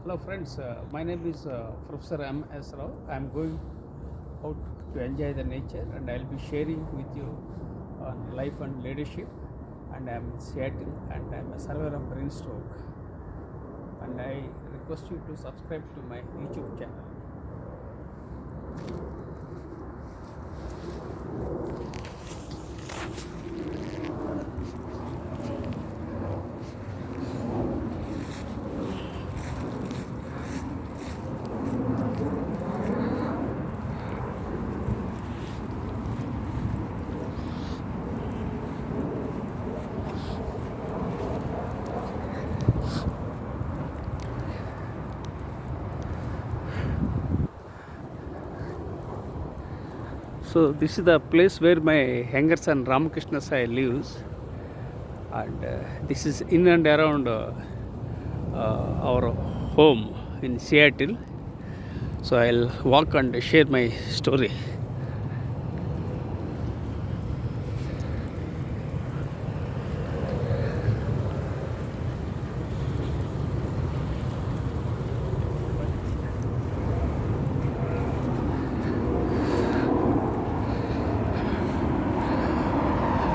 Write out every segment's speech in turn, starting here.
Hello friends, my name is Professor M.S. Rao. I am going out to enjoy the nature and I will be sharing with you on life and leadership. And I am in Seattle and I am a survivor of brain stroke. And I request you to subscribe to my YouTube channel. So this is the place where my younger son Ramakrishna Sai lives, and this is in and around our home in Seattle. So I'll walk and share my story.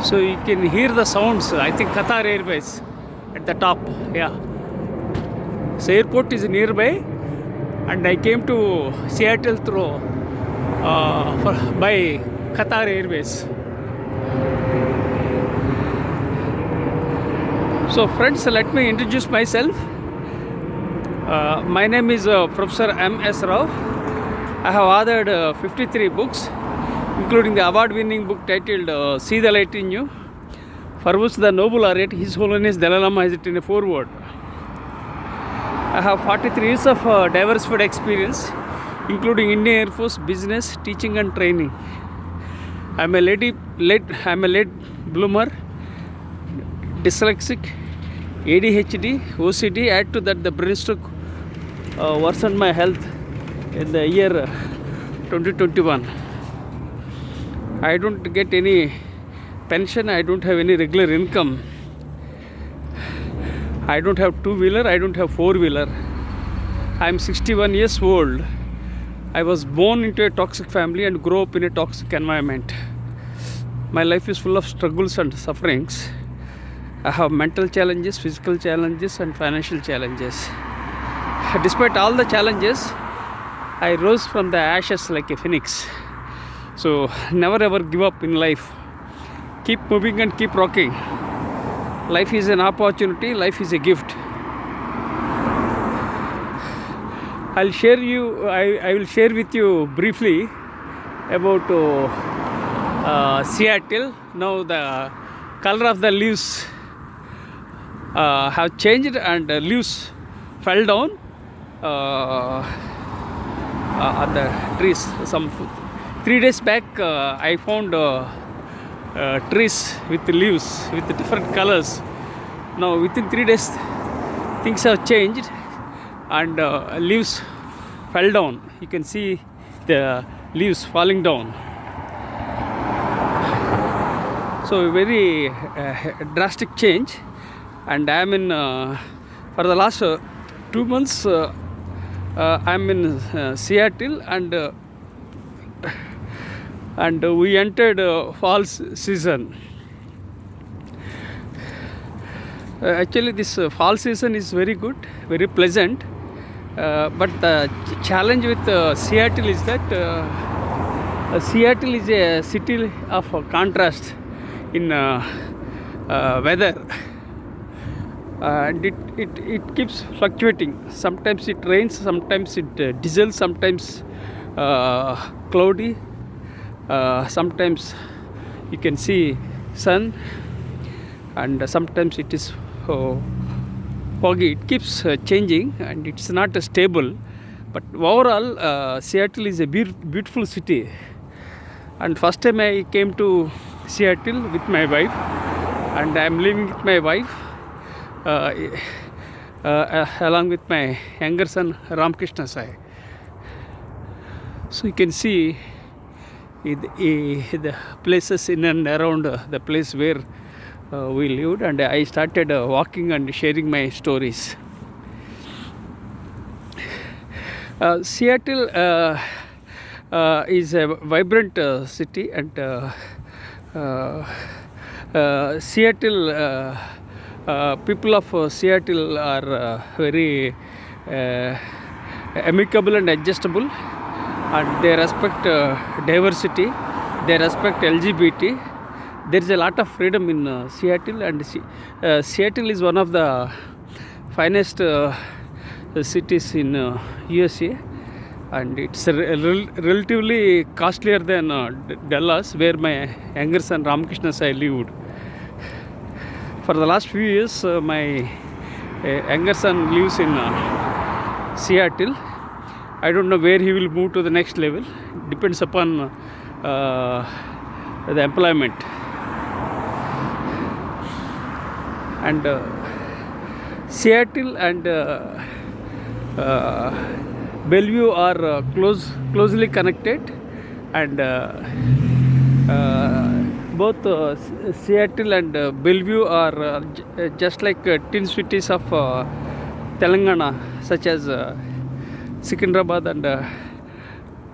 So you can hear the sounds. I think Qatar Airways at the top. Yeah. So airport is nearby, and I came to Seattle through by Qatar Airways. So friends, let me introduce myself. My name is Professor M.S. Rao. I have authored 53 books, including the award-winning book titled See the Light in You, for which the Nobel laureate His Holiness Dalai Lama has written a foreword. I have 43 years of diversified experience, including Indian Air Force, business, teaching and training. I am a late bloomer, dyslexic, ADHD, OCD. Add to that the brain stroke worsened my health in the year 2021. I don't get any pension, I don't have any regular income. I don't have two-wheeler, I don't have four-wheeler. I am 61 years old. I was born into a toxic family and grew up in a toxic environment. My life is full of struggles and sufferings. I have mental challenges, physical challenges and financial challenges. Despite all the challenges, I rose from the ashes like a phoenix. So never ever give up in life. Keep moving and keep rocking. Life is an opportunity, life is a gift. I will share with you briefly about Seattle. Now the color of the leaves have changed and leaves fell down on the trees. Some 3 days back I found trees with leaves with different colors. Now within 3 days things have changed and leaves fell down. You can see the leaves falling down. So very drastic change, and I am in for the last 2 months I am in Seattle, and we entered fall season. Actually this fall season is very good, very pleasant, but the challenge with Seattle is that Seattle is a city of contrast in weather, and it keeps fluctuating. Sometimes it rains, sometimes it drizzles, sometimes cloudy, sometimes you can see sun, and sometimes it is foggy. It keeps changing and it's not stable, but overall Seattle is a beautiful city. And first time I came to Seattle with my wife, and I am living with my wife along with my younger son Ramakrishna Sai. So you can see the places in and around the place where we lived, and I started walking and sharing my stories. Seattle is a vibrant city, and uh, Seattle people of Seattle are very amicable and adjustable, and they respect diversity, they respect LGBT. There is a lot of freedom in Seattle, and Seattle is one of the finest cities in USA, and it's relatively costlier than Dallas, where my younger son Ramakrishna Sai lived. For the last few years, my younger son lives in Seattle. I don't know where he will move to the next level. Depends upon the employment. And Seattle and Bellevue are closely connected, and both Seattle and Bellevue are just like twin cities of Telangana, such as Secunderabad and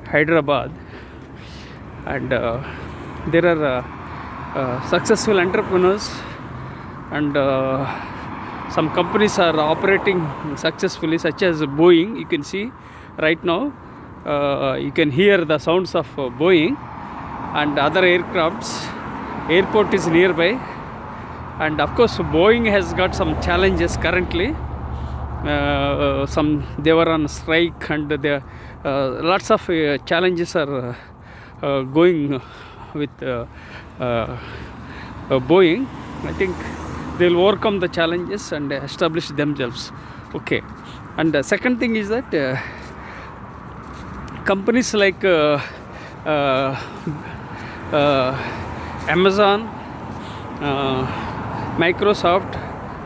Hyderabad. And there are successful entrepreneurs, and some companies are operating successfully, such as Boeing. You can see right now, you can hear the sounds of Boeing and other aircrafts. Airport is nearby, and of course Boeing has got some challenges currently. They were on strike, and there lots of challenges are going with Boeing. I think they'll overcome the challenges and establish themselves. Okay. And the second thing is that companies like Amazon, Microsoft,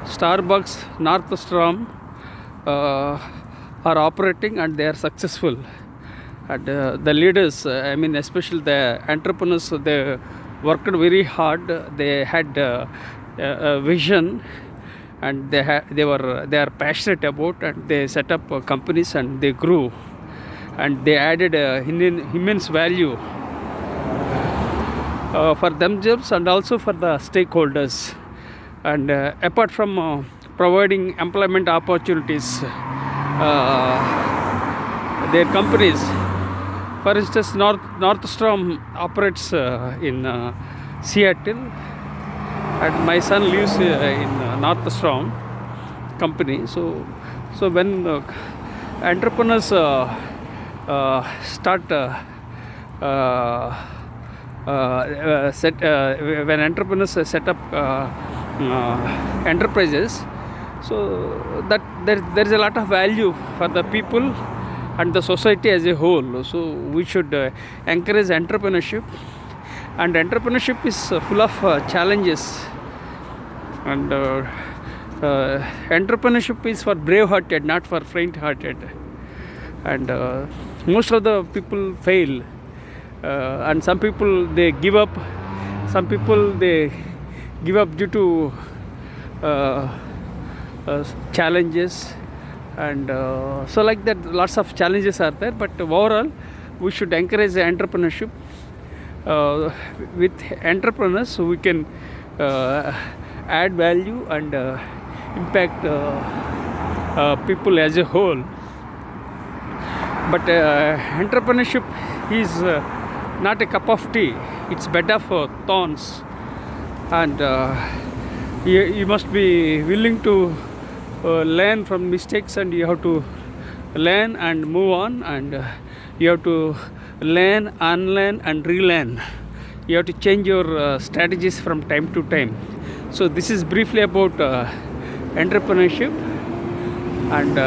Starbucks, Northstrom are operating, and they are successful. And the leaders, I mean especially the entrepreneurs, they worked very hard. They had a vision, and they are passionate about, and they set up companies, and they grew, and they added immense value for themselves and also for the stakeholders. And apart from providing employment opportunities, their companies, for instance, Northstrom operates in Seattle, and my son lives in Northstrom company. So when entrepreneurs start when entrepreneurs set up enterprises, so that there is a lot of value for the people and the society as a whole. So we should encourage entrepreneurship, and entrepreneurship is full of challenges, and entrepreneurship is for brave-hearted, not for faint-hearted. And most of the people fail, and some people they give up. Some people they give up due to challenges, and so like that, lots of challenges are there. But overall, we should encourage entrepreneurship. With entrepreneurs, we can add value and impact people as a whole. But entrepreneurship is not a cup of tea. It's better for thorns, and you must be willing to learn from mistakes, and you have to learn and move on, and you have to learn, unlearn, and relearn. You have to change your strategies from time to time. So this is briefly about entrepreneurship, and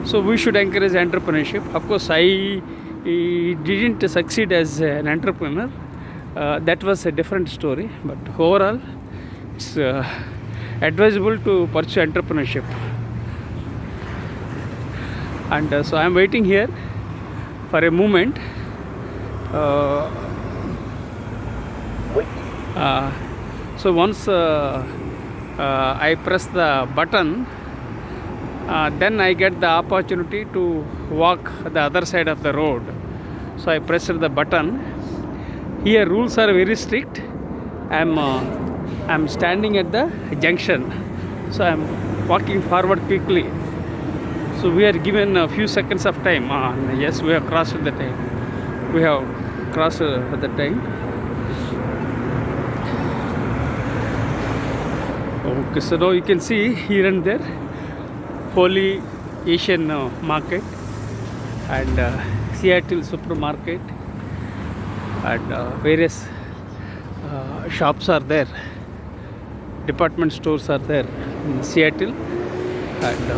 so we should encourage entrepreneurship. Of course, I didn't succeed as an entrepreneur. That was a different story, but overall it's advisable to pursue entrepreneurship. And so I am waiting here for a moment. So once I press the button, Then I get the opportunity to walk the other side of the road. So I pressed the button. Here rules are very strict. I'm standing at the junction. So I'm walking forward quickly. So we are given a few seconds of time. Yes, we have crossed the time. We have crossed the time. Okay, so now you can see here and there Holy Asian market and Seattle supermarket and various shops are there. Department stores are there in Seattle. And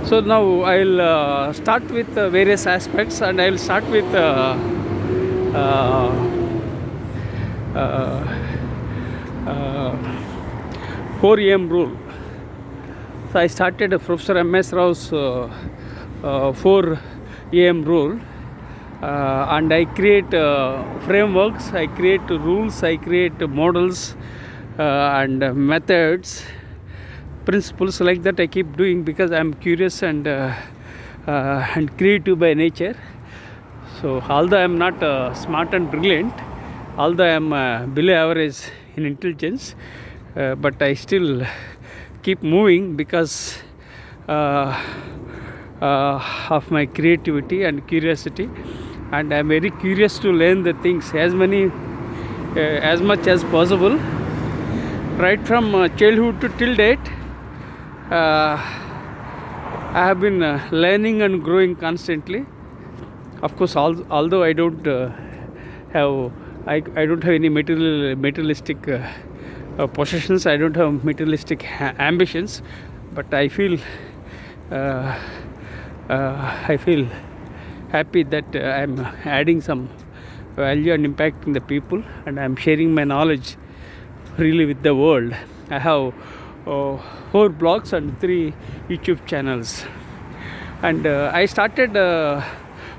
so now I'll start with various aspects, and I'll start with 4 a.m. rule. So I started Professor MsRao's 4 a.m. rule, and I create frameworks, I create rules, I create models and methods, principles like that. I keep doing because I'm curious and creative by nature. So although I'm not smart and brilliant, although I'm below average in intelligence, but I still keep moving because of my creativity and curiosity, and I'm very curious to learn the things as much as possible, right from childhood to till date. I have been learning and growing constantly. Of course, although I don't have any materialistic possessions, I don't have materialistic ambitions, but I feel happy that I'm adding some value and impacting the people, and I'm sharing my knowledge freely with the world. I have 4 blogs and 3 YouTube channels, and I started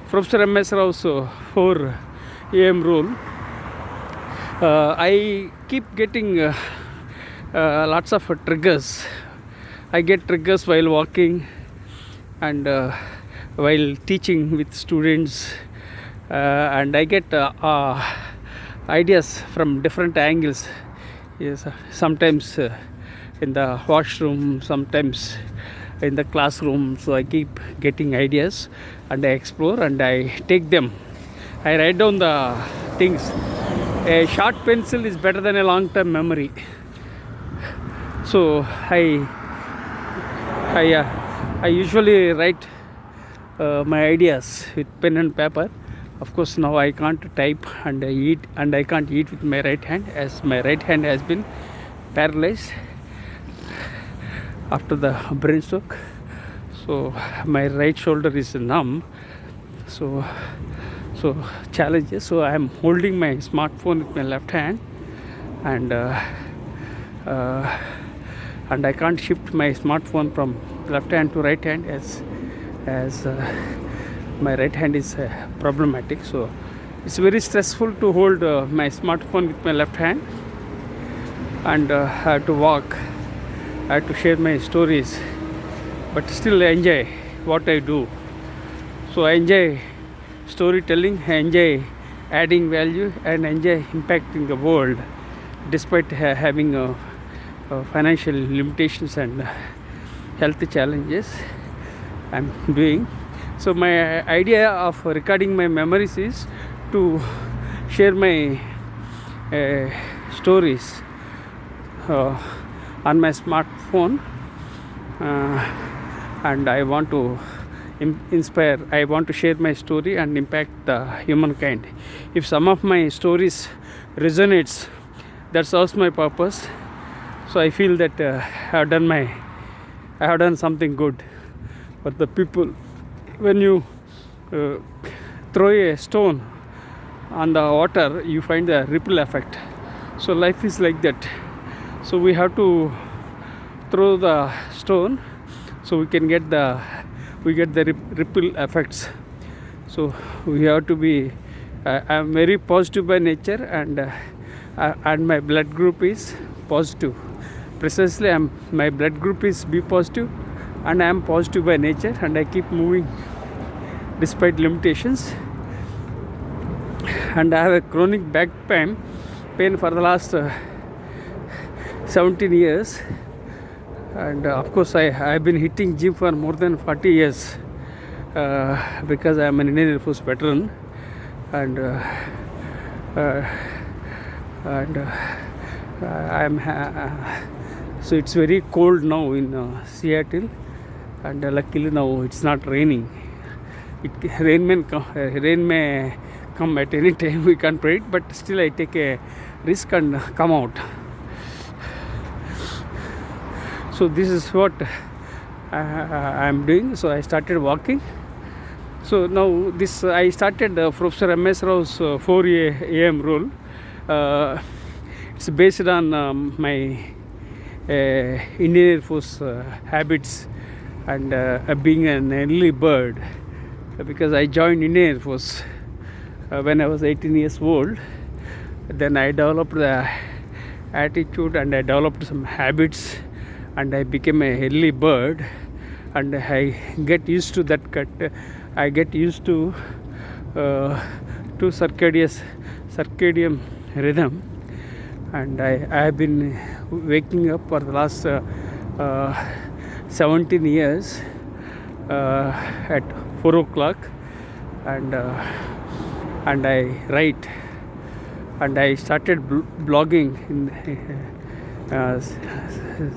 Professor MsRao's 4 a.m. rule. I keep getting lots of triggers. I get triggers while walking and while teaching with students, and I get ideas from different angles. Yes, sometimes in the washroom, sometimes in the classroom. So I keep getting ideas and I explore and I take them. I write down the things. A short pencil is better than a long-term memory. So I usually write my ideas with pen and paper. Of course, now I can't type and I can't eat with my right hand, as my right hand has been paralyzed after the brain stroke. So my right shoulder is numb. So challenges. So I am holding my smartphone with my left hand, and I can't shift my smartphone from left hand to right hand as my right hand is problematic. So it's very stressful to hold my smartphone with my left hand, and I have to walk, I have to share my stories, but still I enjoy what I do. So I enjoy storytelling, I enjoy adding value, and enjoy impacting the world despite having financial limitations and health challenges I'm doing. So my idea of recording my memories is to share my stories on my smartphone, and I want to inspire, I want to share my story and impact the humankind. If some of my stories resonates, that serves my purpose. So I feel that I have done something good for the people. When you throw a stone on the water, you find the ripple effect. So life is like that. So we have to throw the stone so we get the ripple effects. So we have to be I'm very positive by nature, and my blood group is positive. precisely my blood group is B positive, and I am positive by nature, and I keep moving despite limitations. And I have a chronic back pain for the last 17 years, and of course I've been hitting gym for more than 40 years because I am an Indian Air Force veteran, and I'm so it's very cold now in Seattle, and luckily now it's not raining. Rain may come at any time, we can't predict, but still I take a risk and come out. So this is what I am doing. So I started walking. So now this I started Professor M.S. Rao's 4 a.m. rule. It's based on my Indian Air Force habits, and being an early bird, because I joined Indian Air Force when I was 18 years old. Then I developed the attitude, and I developed some habits, and I became a early bird, and I get used to that cut. I get used to circadian rhythm, and I have been waking up for the last 17 years at 4 o'clock, and I write, and I started blogging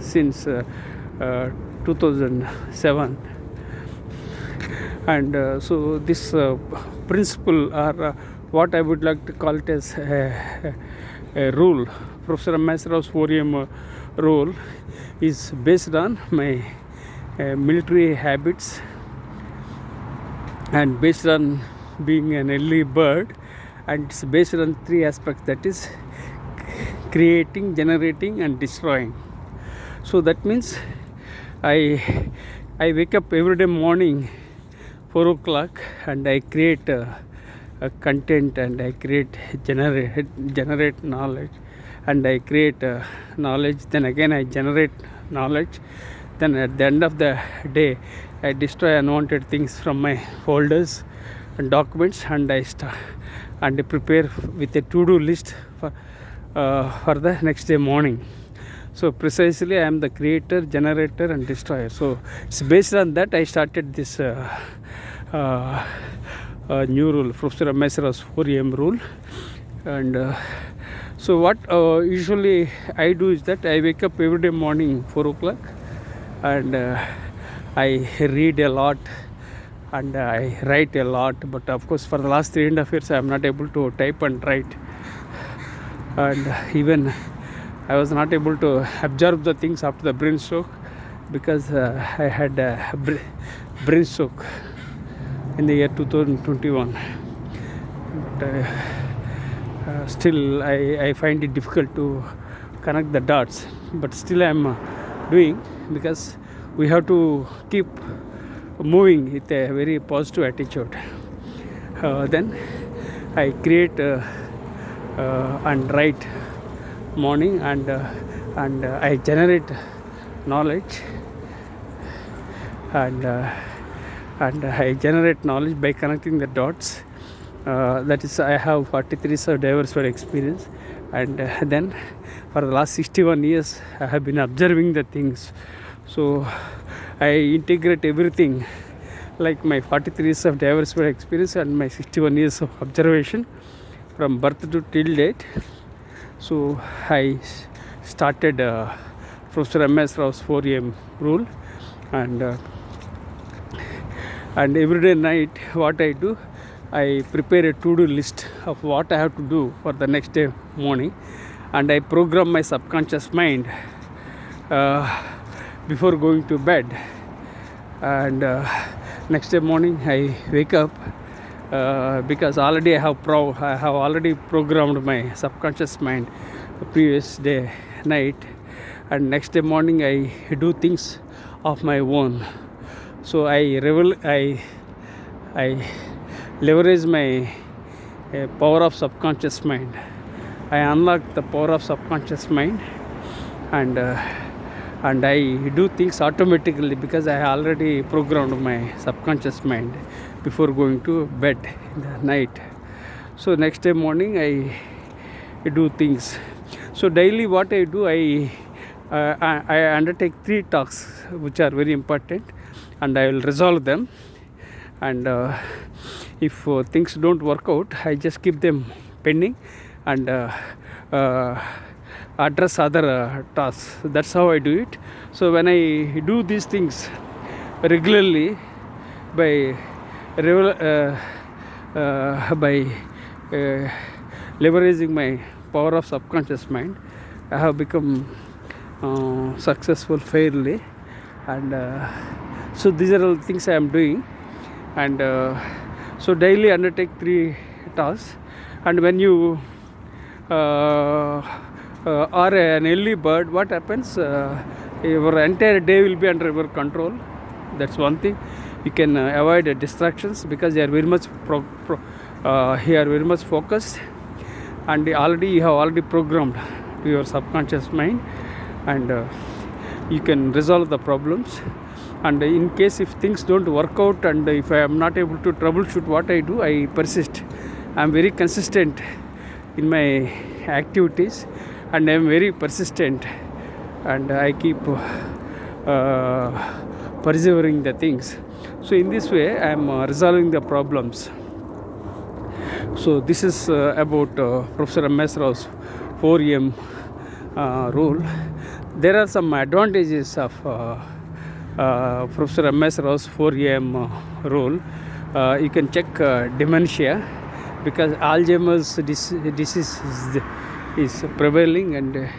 since 2007, and so this principle, or what I would like to call it as a rule, Professor M.S. Rao's 4 a.m. rule, is based on my military habits, and based on being an early bird, and it's based on 3 aspects, that is creating, generating, and destroying. So that means I wake up every day morning 4 o'clock, and I create a content, and I generate knowledge, and I create knowledge. Then again I generate knowledge. Then at the end of the day, I destroy unwanted things from my folders and documents, and I prepare with a to-do list for the next day morning. So precisely I am the creator, generator, and destroyer. So it's based on that I started this new rule, Professor M.S. Rao's 4 a.m. rule. And so what usually I do is that I wake up every day morning 4 o'clock, and I read a lot, and I write a lot. But of course for the last 3.5 years I am not able to type and write, and even I was not able to absorb the things after the brain stroke, because I had a brain stroke in the year 2021. But still I find it difficult to connect the dots, but still I am doing, because we have to keep moving with a very positive attitude. Then I create and write morning, and I generate knowledge, and I generate knowledge by connecting the dots. That is, I have 43 years of diversified experience, and then for the last 61 years I have been observing the things. So I integrate everything, like my 43 years of diversified experience and my 61 years of observation from birth to till date. So I started Professor M.S. Rao's 4 a.m. rule, and every day night what I do, I prepare a to-do list of what I have to do for the next day morning, and I program my subconscious mind before going to bed. And next day morning I wake up, because already I have already programmed my subconscious mind the previous day night, and next day morning I do things of my own. So I leverage my power of subconscious mind. I unlock the power of subconscious mind, and and I do things automatically because I already programmed my subconscious mind before going to bed in the night. So next day morning I do things. So daily what I do, I undertake 3 talks which are very important, and I will resolve them. And if things don't work out, I just keep them pending and address other tasks. That's how I do it. So when I do these things regularly by leveraging my power of subconscious mind, I have become successful fairly. And so these are all things I am doing. And so daily undertake 3 tasks. And when you are an early bird, what happens? Your entire day will be under your control. That's one thing. You can avoid distractions because you are very much very much focused, and you have already programmed to your subconscious mind, and you can resolve the problems. And in case if things don't work out, and if I am not able to troubleshoot what I do, I persist. I am very consistent in my activities, and I am very persistent, and I keep persevering the things. So in this way I am resolving the problems. So this is about Professor M.S. Rao's 4M rule. There are some advantages of Professor M.S. Rao's 4M rule. You can check dementia, because Alzheimer's disease is prevailing, and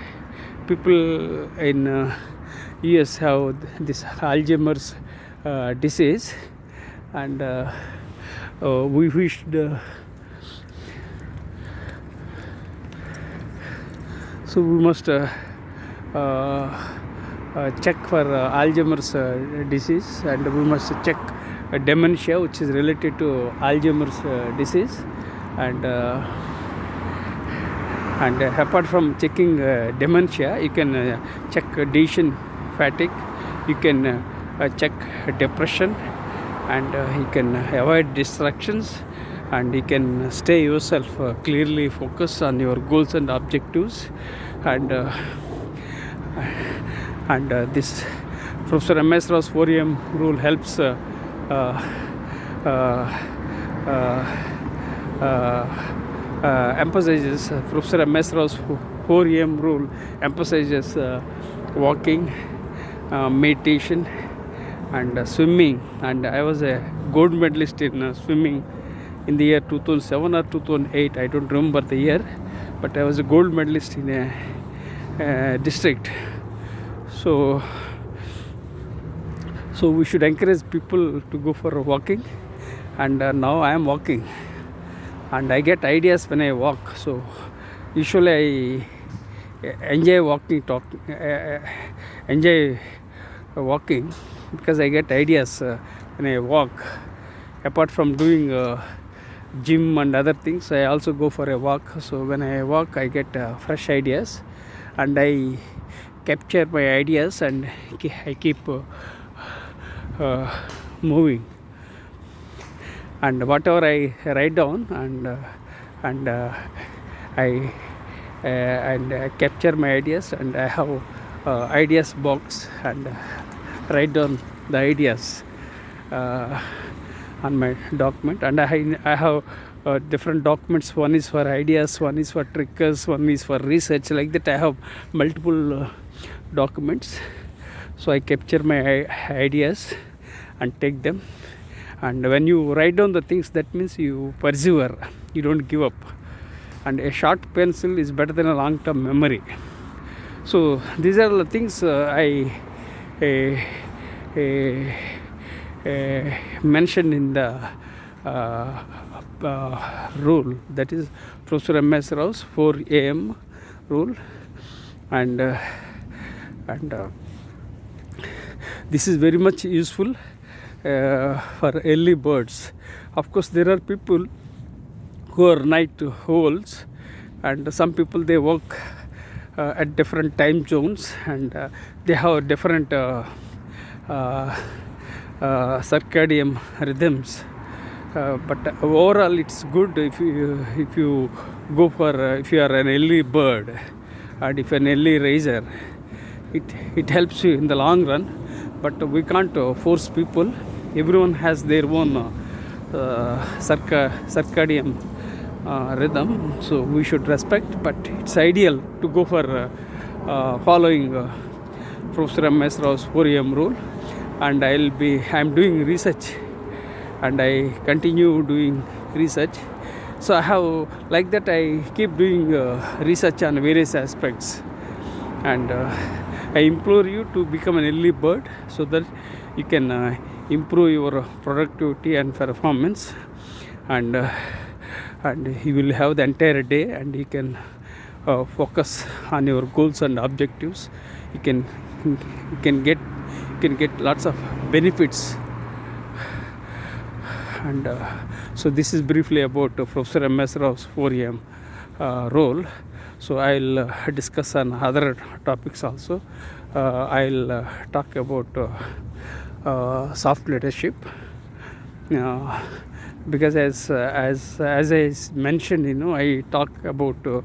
people in US have this Alzheimer's disease, and we wished so we must check for Alzheimer's disease, and we must check dementia, which is related to Alzheimer's disease. And apart from checking dementia, you can check decision fatigue, you can check depression, and you can avoid distractions, and you can stay yourself clearly focused on your goals and objectives. And this Professor M.S. Rao's 4M rule helps emphasizes Professor M.S. Rao's 4M rule emphasizes walking, meditation, and swimming. And I was a gold medalist in swimming in the year 2007 or 2008. I don't remember the year, but I was a gold medalist in a district. So we should encourage people to go for walking. And now I am walking, and I get ideas when I walk. So usually I enjoy walking because I get ideas when I walk. Apart from doing gym and other things, I also go for a walk. So when I walk, I get fresh ideas, and I capture my ideas, and I keep moving. And whatever I write down, and I capture my ideas, and I have ideas box, and write down the ideas on my document. And I have different documents. One is for ideas, one is for triggers, one is for research. Like that, I have multiple documents. So I capture my ideas and take them. And when you write down the things, that means you persevere, you don't give up. And a short pencil is better than a long-term memory. So these are the things I mentioned in the rule, that is Professor M.S. Rao's 4 a.m. rule. And this is very much useful for early birds. Of course, there are people who are night owls, and some people they work at different time zones, and they have different circadian rhythms. But overall, it's good if you go for if you are an early bird and if an early riser. It helps you in the long run, but we can't force people. Everyone has their own circadian rhythm, so we should respect. But it's ideal to go for following Professor MSRao's 4am rule, and I'm doing research, and I continue doing research. So I have like that. I keep doing research on various aspects, and I implore you to become an early bird so that you can improve your productivity and performance, and you will have the entire day, and you can focus on your goals and objectives. You can get lots of benefits. And so this is briefly about Professor MSRao's 4am role. So I'll discuss on other topics also. I'll talk about soft leadership, because as I mentioned, I talk about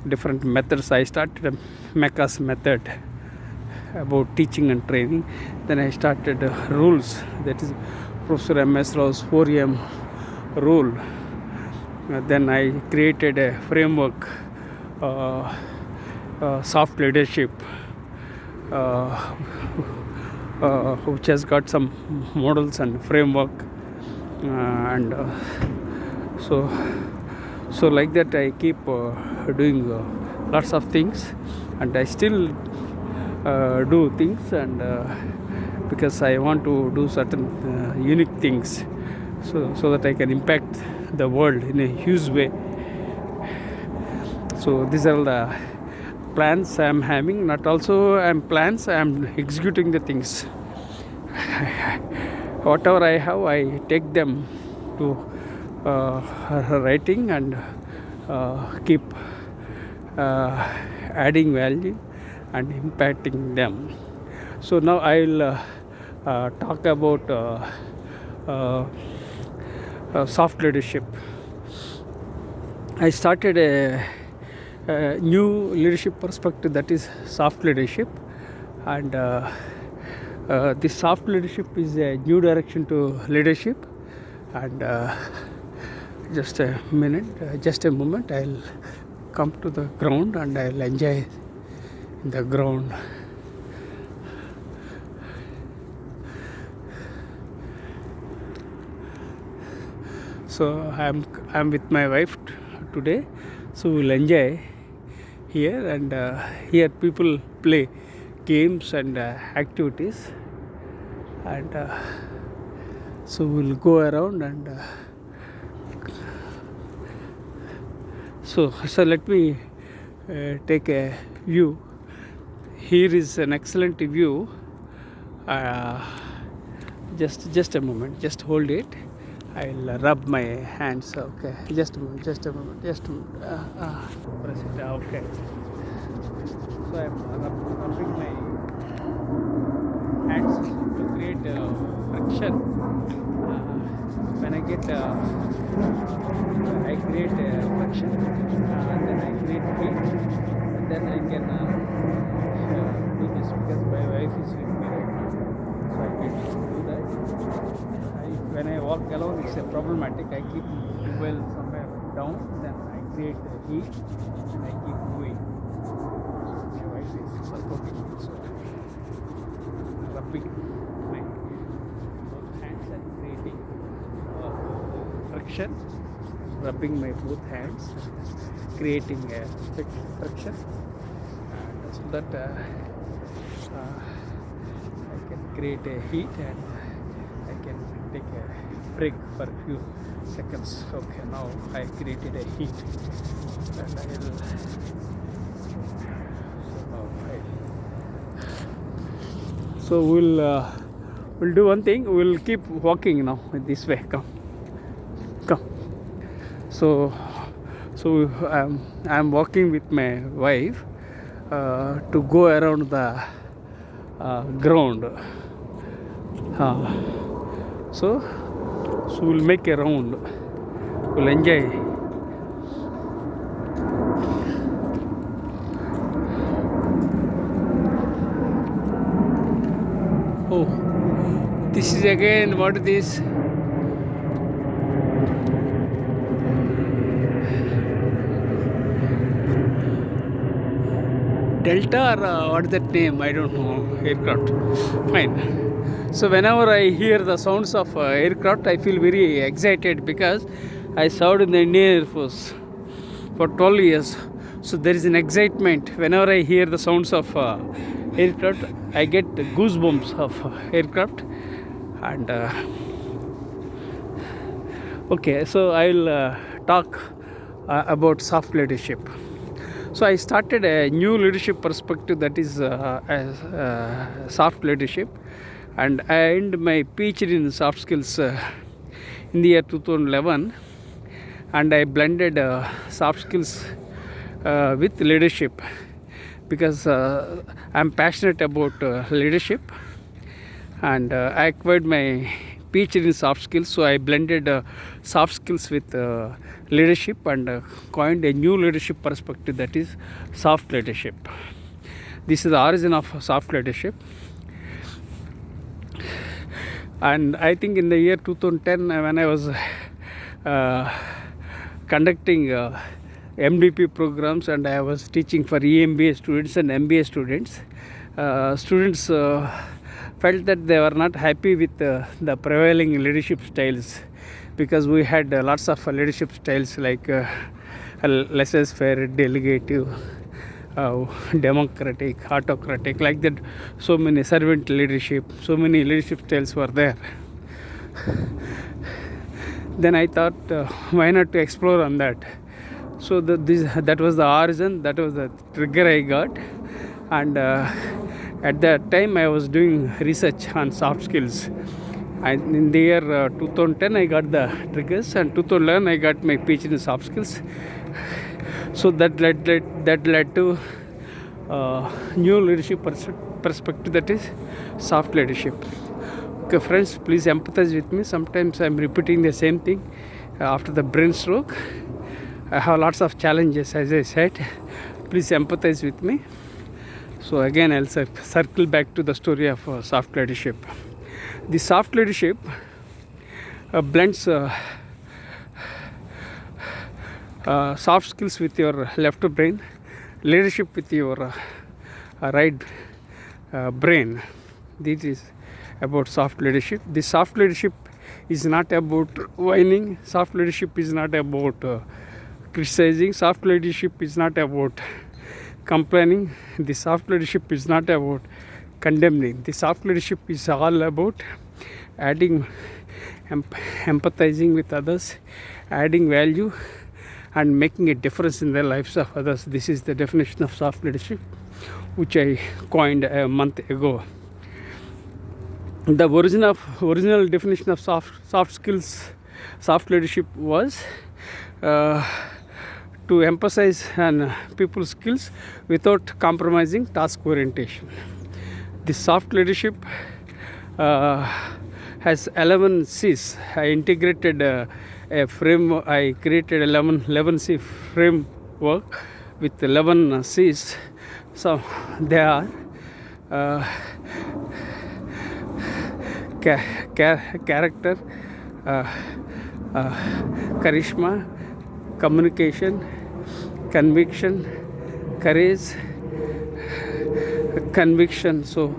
different methods. I started a MECAS method about teaching and training. Then I started rules, that is Professor MSRao's 4am rule. Then I created a framework, soft leadership, which has got some models and framework, and so like that I keep doing lots of things, and I still do things, and because I want to do certain unique things, so that I can impact the world in a huge way. So these are the plans I am having. Not also I am plans, I am executing the things. Whatever I have, I take them to writing, and keep adding value and impacting them. So now I'll talk about soft leadership. I started a new leadership perspective, that is soft leadership, and this soft leadership is a new direction to leadership. And just a moment, I'll come to the ground and I'll enjoy the ground. So I'm with my wife today, so we'll enjoy here, and here people play games and activities, and so we'll go around, and so let me take a view. Here is an excellent view. Just a moment, just hold it. I'll rub my hands. Okay, just a moment. Press it. Okay. So I'm rubbing my hands to create friction. When I get I create friction, and then I create heat, and then I can do this, because my wife is with me right now, so I can do that. When I walk alone, it's a problematic. I keep mobile somewhere down, then I create the heat, and I keep moving. So my wife is supporting me, so rubbing my both hands and creating friction. Rubbing my both hands, creating a friction, and so that I can create a heat, and I can take a break for a few seconds. Okay, now I created a heat, and I will. So we'll do one thing. We'll keep walking now this way. Come. So I'm walking with my wife, to go around the ground. So we'll make a round. We'll enjoy. Oh, this is again what is this? Delta or what is that name? I don't know. Aircraft. Fine. So whenever I hear the sounds of aircraft, I feel very excited because I served in the Indian Air Force for 12 years. So there is an excitement whenever I hear the sounds of aircraft. I get goosebumps of aircraft. And okay, so I'll talk about soft leadership. So I started a new leadership perspective, that is soft leadership, and I earned my Ph.D. in soft skills in the year 2011, and I blended soft skills with leadership because I'm passionate about leadership, and I acquired my Ph.D. in soft skills, so I blended soft skills with leadership and coined a new leadership perspective, that is soft leadership. This is the origin of soft leadership. And I think in the year 2010, when I was conducting MDP programs and I was teaching for EMBA students and MBA students, students felt that they were not happy with the prevailing leadership styles, because we had lots of leadership styles like laissez-faire, delegative, democratic, autocratic, like that. So many servant leadership, so many leadership styles were there. Then I thought, why not to explore on that? So that was the origin, that was the trigger I got. And at that time I was doing research on soft skills. And in the year 2010 I got the triggers, and 2011 I got my PhD in soft skills. So that led to new leadership perspective, that is soft leadership. Okay friends, please empathize with me. Sometimes I'm repeating the same thing after the brain stroke. I have lots of challenges, as I said. Please empathize with me. So again I'll circle back to the story of soft leadership. The soft leadership blends soft skills with your left brain, leadership with your right brain. This is about soft leadership. The soft leadership is not about whining. Soft leadership is not about criticizing. Soft leadership is not about complaining. The soft leadership is not about condemning. The soft leadership is all about adding, empathizing with others, adding value, and making a difference in the lives of others. This is the definition of soft leadership, which I coined a month ago. The original definition of soft skills, soft leadership was to emphasize on people's skills without compromising task orientation. The soft leadership has 11 C's. I integrated a framework. I created 11 C framework with 11 C's. So they are character, charisma, communication, conviction, courage, conviction. So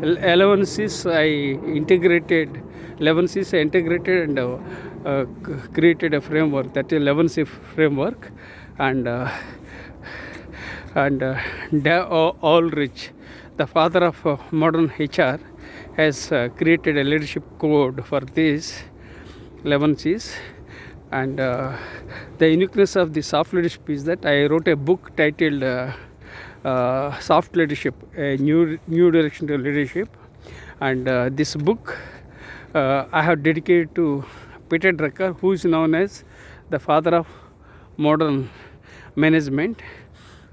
11 C's I integrated. 11 C's I integrated and created a framework, that is 11 C framework. And Ulrich, the father of modern HR, has created a leadership code for these 11 C's. And the uniqueness of the soft leadership is that I wrote a book titled Soft Leadership, a new direction to leadership. And this book I have dedicated to Peter Drucker, who is known as the father of modern management.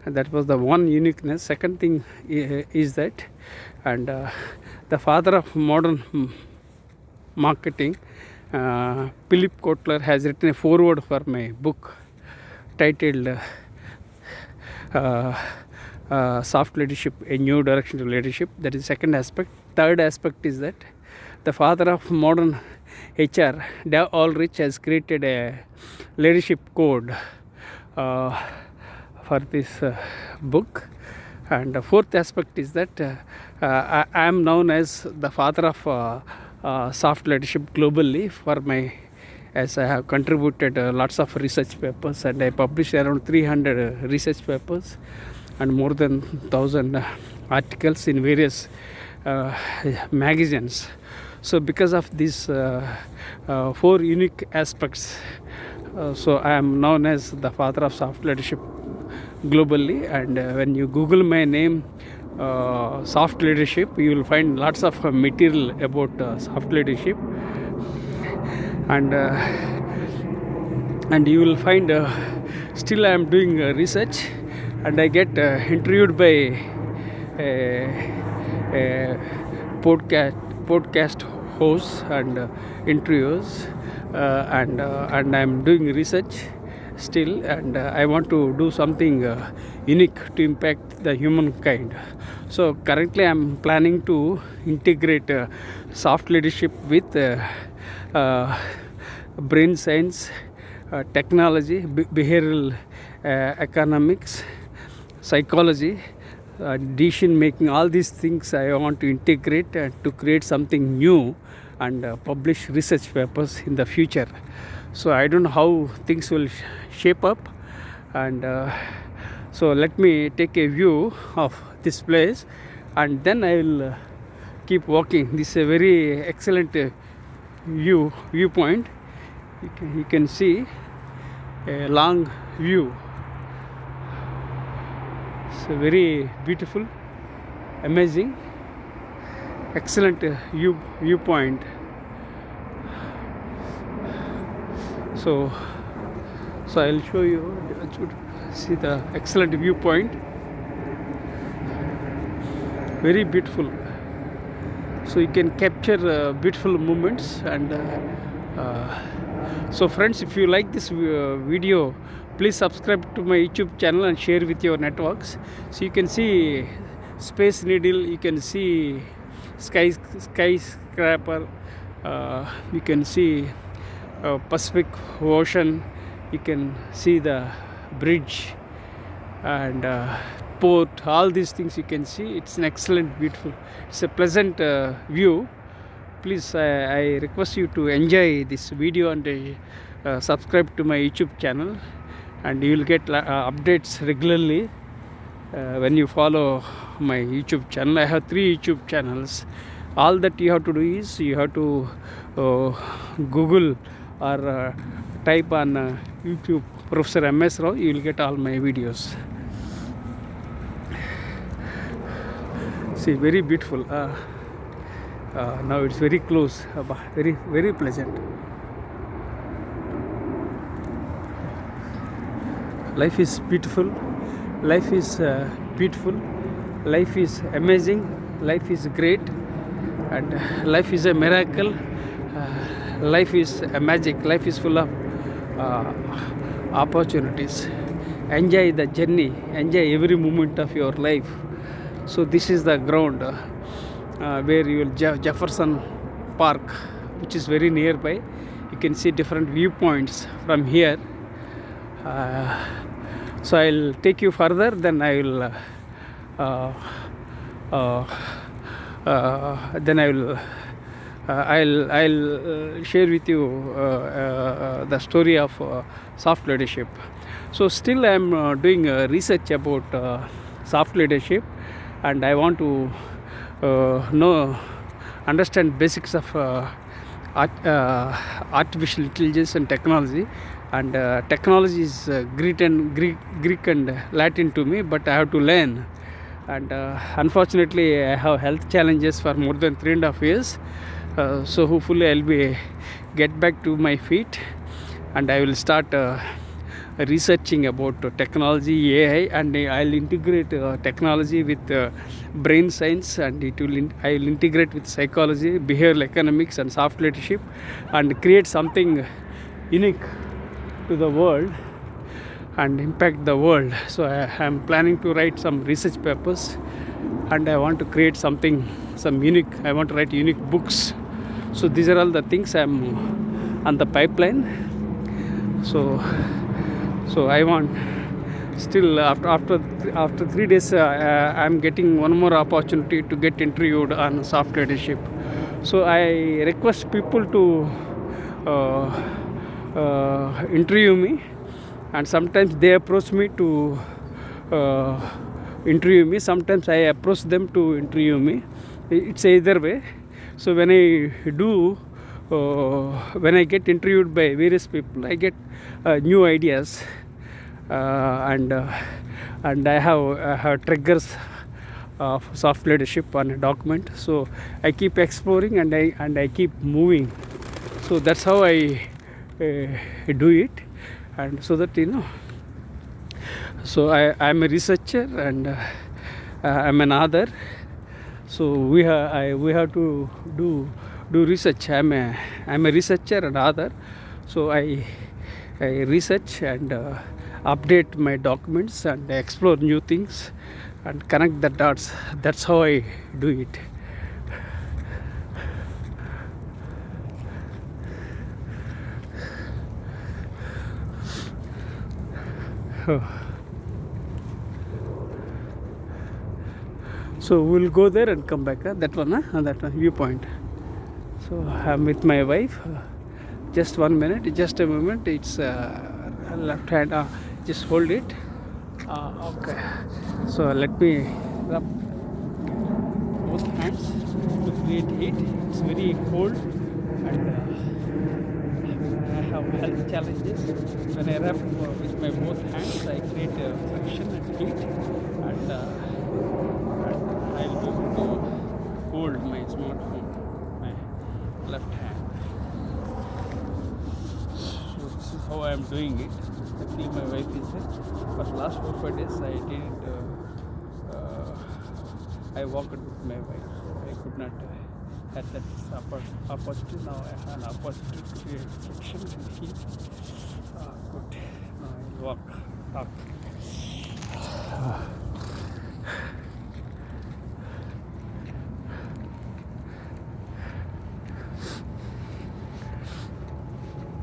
And that was the one uniqueness. Second thing is that, and the father of modern marketing, Philip Kotler, has written a foreword for my book titled Soft Leadership, A New Direction to Leadership. That is second aspect. Third aspect is that the father of modern HR, Dave Ulrich, has created a leadership code for this book. And the fourth aspect is that I am known as the father of soft leadership globally for my, as I have contributed lots of research papers, and I published around 300 research papers and more than 1,000 articles in various magazines. So because of these four unique aspects, so I am known as the father of soft leadership globally. And when you Google my name, soft leadership, you will find lots of material about soft leadership, and you will find still I am doing research, and I get interviewed by podcast hosts and interviews, and I am doing research still, and I want to do something unique to impact the humankind. So currently I am planning to integrate soft leadership with brain science, technology, behavioral economics, psychology, decision making. All these things I want to integrate to create something new and publish research papers in the future. So I don't know how things will shape up, and so let me take a view of this place, and then I will keep walking. This is a very excellent viewpoint. You can see a long view. It's a very beautiful, amazing, excellent viewpoint. So I'll show you. See the excellent viewpoint. Very beautiful. So you can capture beautiful moments. And so friends, if you like this video, please subscribe to my YouTube channel and share with your networks. So you can see Space Needle, you can see skyscraper, you can see Pacific Ocean, you can see the bridge and port. All these things you can see. It's an excellent, beautiful, it's a pleasant view. Please, I request you to enjoy this video and subscribe to my YouTube channel, and you will get updates regularly when you follow my YouTube channel. I have 3 YouTube channels. All that you have to do is you have to Google or type on YouTube Professor MS Rao. You will get all my videos. See, very beautiful. Now it's very close, very, very pleasant. Life is beautiful. Life is beautiful. Life is amazing. Life is great. And life is a miracle. Life is a magic. Life is full of opportunities. Enjoy the journey. Enjoy every moment of your life. So this is the ground where you will Jefferson Park, which is very nearby. You can see different viewpoints from here. So I'll take you further. Then I will I'll share with you the story of soft leadership. So still I am doing research about soft leadership, and I want to understand basics of artificial intelligence and technology. And technology is Greek and Latin to me, but I have to learn. And unfortunately, I have health challenges for more than 3.5 years. So hopefully, I'll be get back to my feet, and I will start researching about technology, AI, and I'll integrate technology with brain science, and I'll integrate with psychology, behavioral economics, and soft leadership, and create something unique to the world and impact the world. So I am planning to write some research papers, and I want to create some unique. I want to write unique books. So these are all the things I'm on the pipeline. So I want still after 3 days I'm getting one more opportunity to get interviewed on soft leadership. So I request people to interview me, and sometimes they approach me to interview me, sometimes I approach them to interview me. It's either way. So when I get interviewed by various people, I get new ideas, and I have triggers of soft leadership on a document. So I keep exploring, and I keep moving. So that's how I do it, and so that So I'm a researcher, and I'm an author. So we have to do research. I'm a researcher and author. So I research and update my documents and explore new things and connect the dots. That's how I do it. So we'll go there and come back. That one, that one, viewpoint. So I'm with my wife. Just 1 minute, just a moment. It's left hand. Just hold it. Okay. So let me rub both hands to create heat. It's very cold, and I have health challenges. When I rub with my both hands, I create friction and heat, and I'll be able to hold my smartphone, my left hand. So this is how I am doing it. Actually, my wife is there. But last 4-5 days I didn't. I walked with my wife, so I could not have that opportunity. Now I have an opportunity to create friction and heat. Good. Now I'll walk up.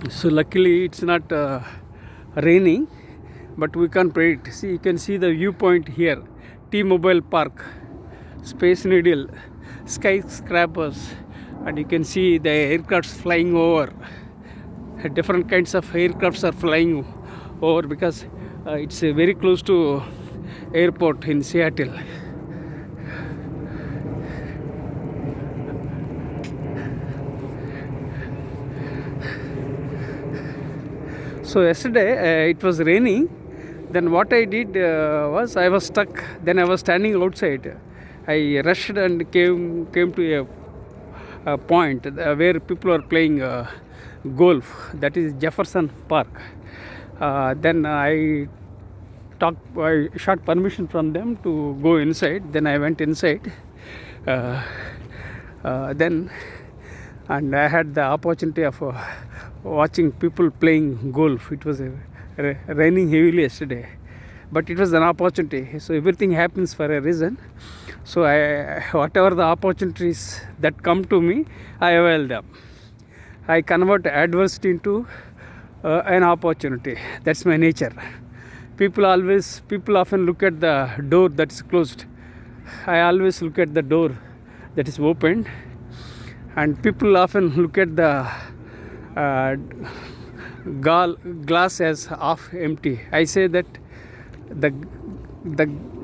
So luckily it's not raining, but we can predict. See, you can see the viewpoint here. T-Mobile Park, Space Needle, skyscrapers, and you can see the aircrafts flying over. Different kinds of aircrafts are flying over because it's very close to airport in Seattle. So yesterday it was raining. Then what I did was I was stuck. Then I was standing outside. I rushed and came to a point where people are playing golf. That is Jefferson Park. Then I shot permission from them to go inside. Then I went inside. Then and I had the opportunity of watching people playing golf. It was raining heavily yesterday, but it was an opportunity. So everything happens for a reason. So whatever the opportunities that come to me, I avail them. I convert adversity into an opportunity. That's my nature. People often look at the door that's closed. I always look at the door that is opened, and people often look at the glass as half empty. I say that the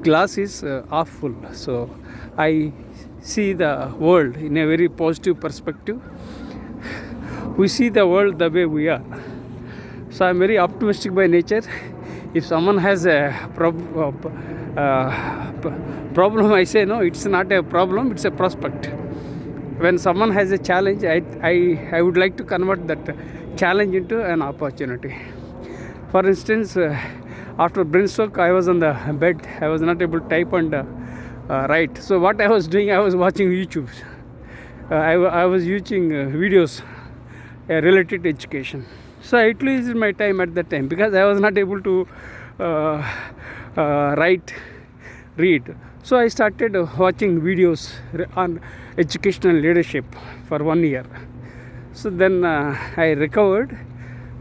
glass is half full. So I see the world in a very positive perspective. We see the world the way we are. So I'm very optimistic by nature. If someone has a problem, I say no, it's not a problem, it's a prospect. When someone has a challenge, I would like to convert that challenge into an opportunity. For instance, after brain stroke, I was on the bed. I was not able to type and write. So what I was doing, I was watching YouTube. I was using videos related to education. So I utilized my time at that time because I was not able to write, read. So I started watching videos on educational leadership for 1 year. So then I recovered.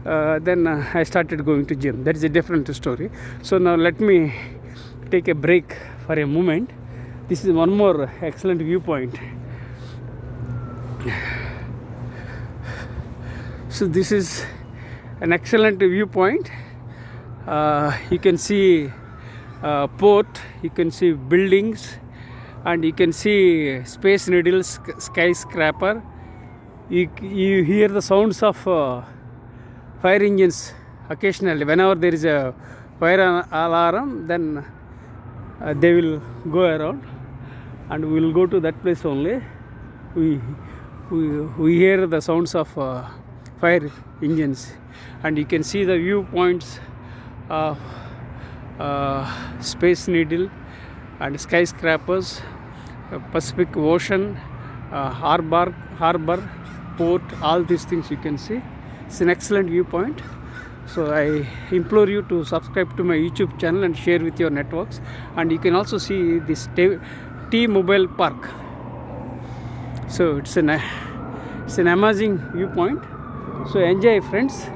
Then I started going to gym. That is a different story. So now let me take a break for a moment. This is one more excellent viewpoint. So this is an excellent viewpoint. You can see port, you can see buildings, and you can see Space Needle skyscraper. You hear the sounds of fire engines occasionally. Whenever there is a fire alarm, then they will go around, and we will go to that place only. We hear the sounds of fire engines, and you can see the viewpoints of Space Needle and skyscrapers, Pacific Ocean, harbor, port, all these things you can see. It's an excellent viewpoint. So I implore you to subscribe to my YouTube channel and share with your networks. And you can also see this T-Mobile Park. So it's an amazing viewpoint. So enjoy, friends.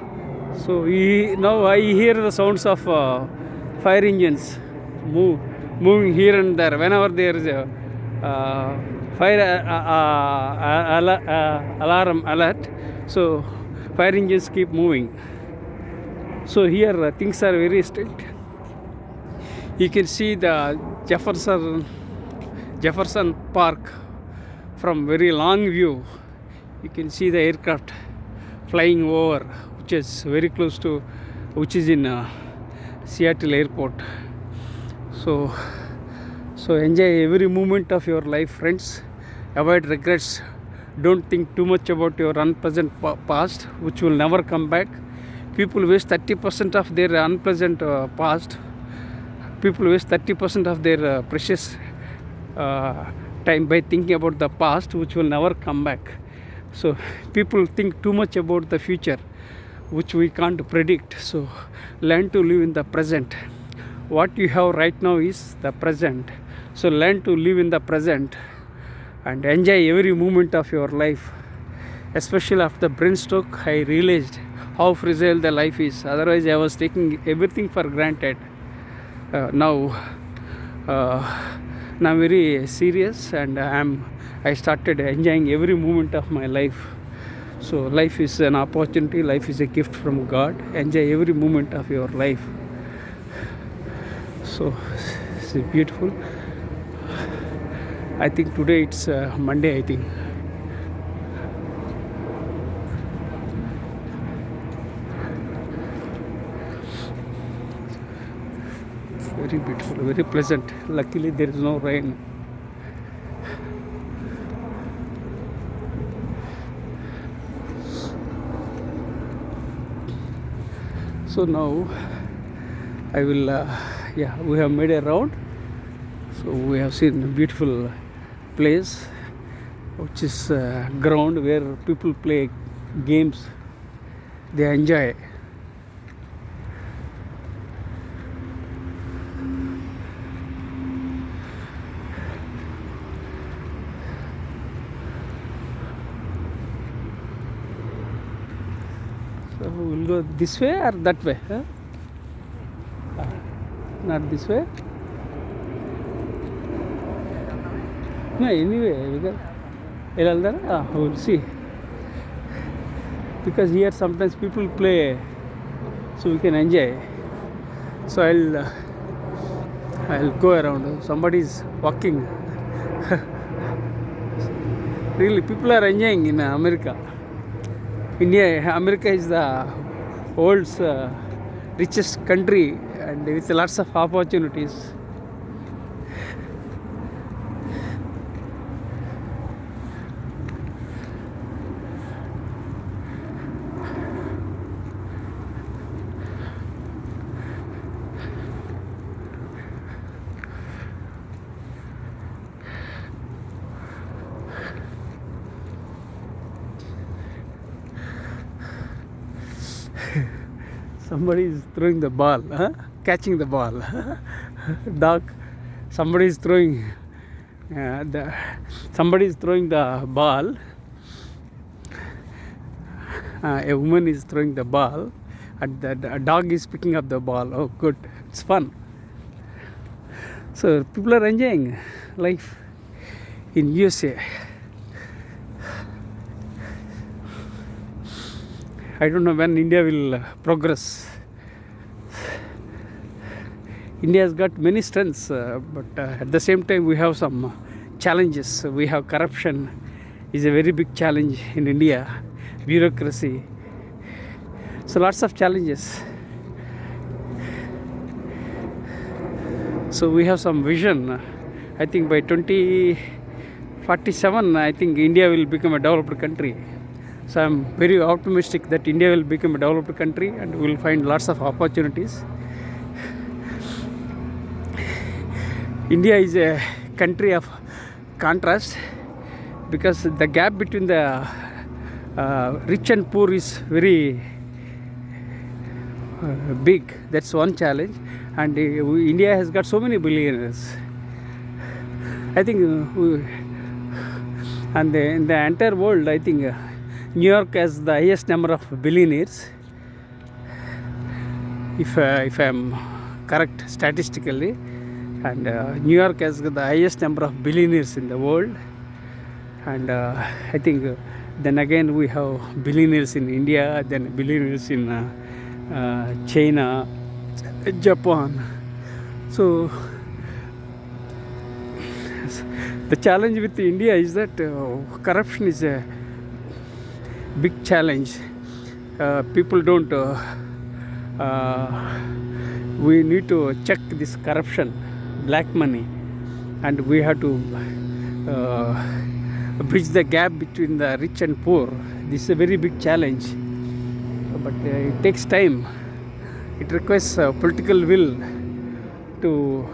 So now I hear the sounds of fire engines moving here and there. Whenever there is a fire alarm alert, so fire engines keep moving. So here things are very strict. You can see the Jefferson Park from very long view. You can see the aircraft flying over, which is very close to, which is in Seattle airport. So enjoy every moment of your life, friends. Avoid regrets. Don't think too much about your unpleasant past, which will never come back. People waste 30% of their unpleasant past. People waste 30% of their precious time by thinking about the past, which will never come back. So people think too much about the future, which we can't predict. So learn to live in the present. What you have right now is the present. So learn to live in the present and enjoy every moment of your life. Especially after brain stroke, I realized how fragile the life is. Otherwise, I was taking everything for granted. Now I'm very serious, and I started enjoying every moment of my life. So life is an opportunity. Life is a gift from God. Enjoy every moment of your life. So it's beautiful. I think today it's Monday, I think. Very beautiful, very pleasant. Luckily there is no rain. So now I will we have made a round. So we have seen a beautiful place, which is ground where people play games. They enjoy. So we'll go this way or that way? Huh? Not this way. No, anyway, because we'll see. Because here sometimes people play, so we can enjoy. So I'll go around. Somebody's walking. Really, people are enjoying in America. America is the world's richest country, and with lots of opportunities. Somebody is throwing the ball, catching the ball. Dog. Somebody is throwing somebody is throwing the ball. A woman is throwing the ball, and the dog is picking up the ball. Oh, good! It's fun. So people are enjoying life in USA. I don't know when India will progress. India has got many strengths, but at the same time we have some challenges. We have corruption is a very big challenge in India, bureaucracy. So lots of challenges. So we have some vision. I think by 2047, I think India will become a developed country. So I'm very optimistic that India will become a developed country and we will find lots of opportunities. India is a country of contrast because the gap between the rich and poor is very big. That's one challenge. And India has got so many billionaires. I think and in the entire world, I think New York has the highest number of billionaires, if I'm correct statistically. And New York has the highest number of billionaires in the world. And I think then again we have billionaires in India, then billionaires in China, Japan. So the challenge with India is that corruption is a big challenge. People don't we need to check this corruption, black money, and we have to bridge the gap between the rich and poor. This is a very big challenge, but it takes time. It requires political will to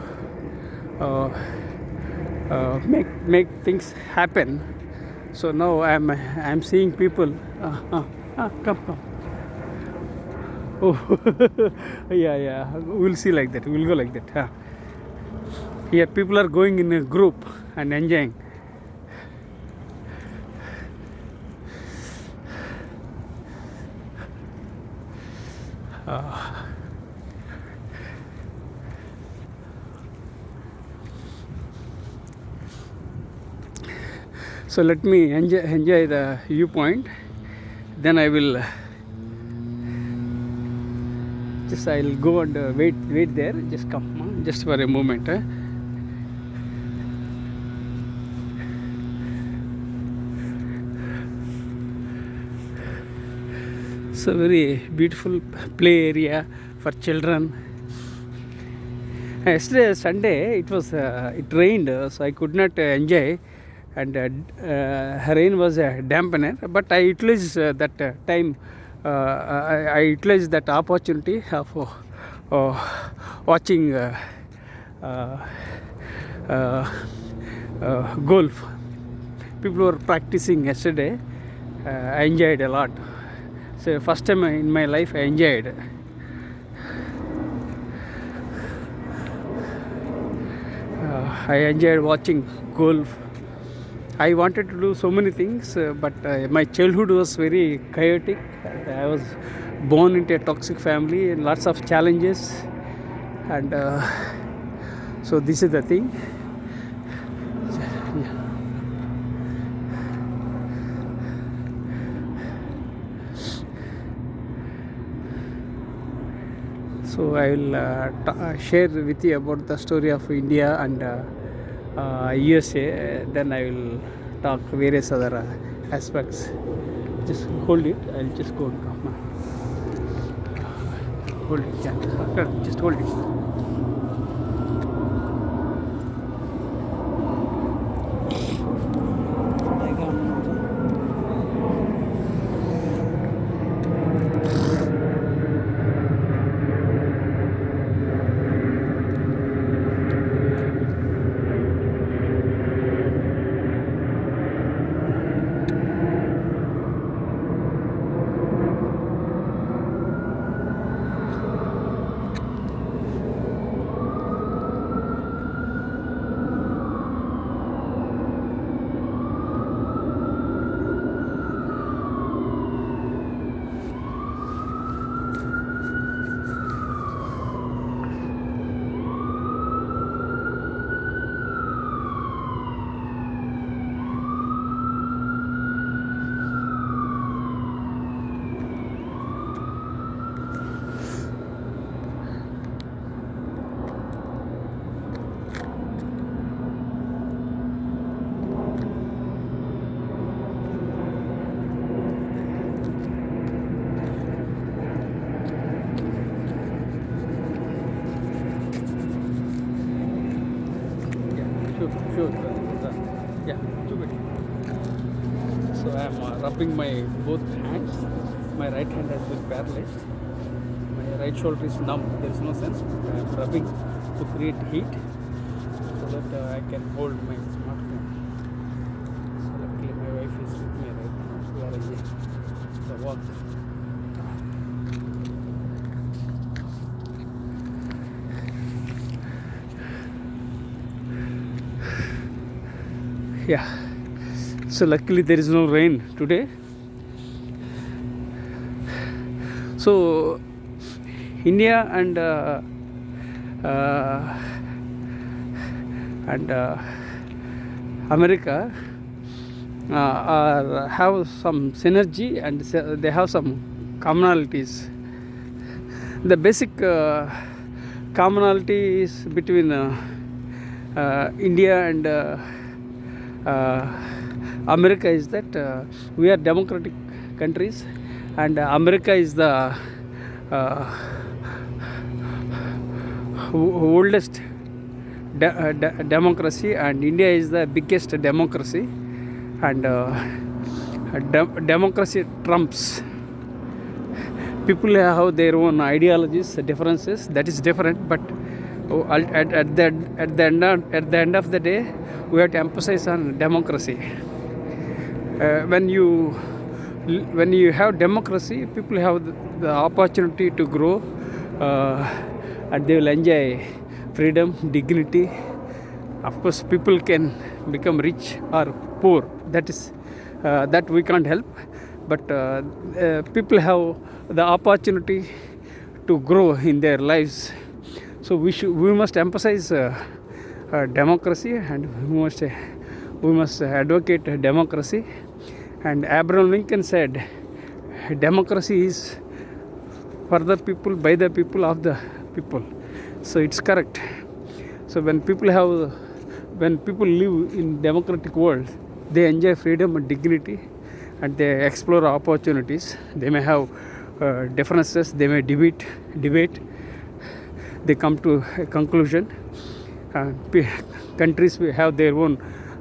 make things happen. So now I'm seeing people. Come. Oh, yeah. We'll see like that. We'll go like that. Here, people are going in a group and enjoying. So let me enjoy the viewpoint. Then I will I'll go and wait there. Just come, just for a moment. So very beautiful play area for children. Yesterday Sunday it rained, so I could not enjoy, and rain was a dampener. But I utilized that time. I utilized that opportunity of watching golf. People were practicing yesterday. I enjoyed a lot. So first time in my life I enjoyed. I enjoyed watching golf. I wanted to do so many things, but my childhood was very chaotic. I was born into a toxic family and lots of challenges, and so this is the thing. So I will share with you about the story of India and USA. Then I will talk various other aspects. Just hold it. I'll just go and come. Hold it. Yeah. Just hold it. rubbing my both hands. My right hand has been paralyzed. My right shoulder is numb. There is no sense. I am rubbing to create heat so that I can hold my smartphone. So luckily my wife is with me right now. We are in the walk. Yeah, so luckily there is no rain today. So India and America have some synergy and they have some commonalities. The basic commonality is between India and America is that we are democratic countries, and America is the oldest democracy, and India is the biggest democracy, and democracy trumps. People have their own ideologies, differences. That is different, but at the end of the day, we have to emphasize on democracy. When you have democracy, people have the opportunity to grow, and they will enjoy freedom, dignity. Of course, people can become rich or poor. That is that we can't help, but people have the opportunity to grow in their lives. So we must emphasize democracy, and we must advocate democracy. And Abraham Lincoln said, democracy is for the people, by the people, of the people. So it's correct. So when people live in democratic world, they enjoy freedom and dignity, and they explore opportunities. They may have differences, they may debate, they come to a conclusion. Countries have their own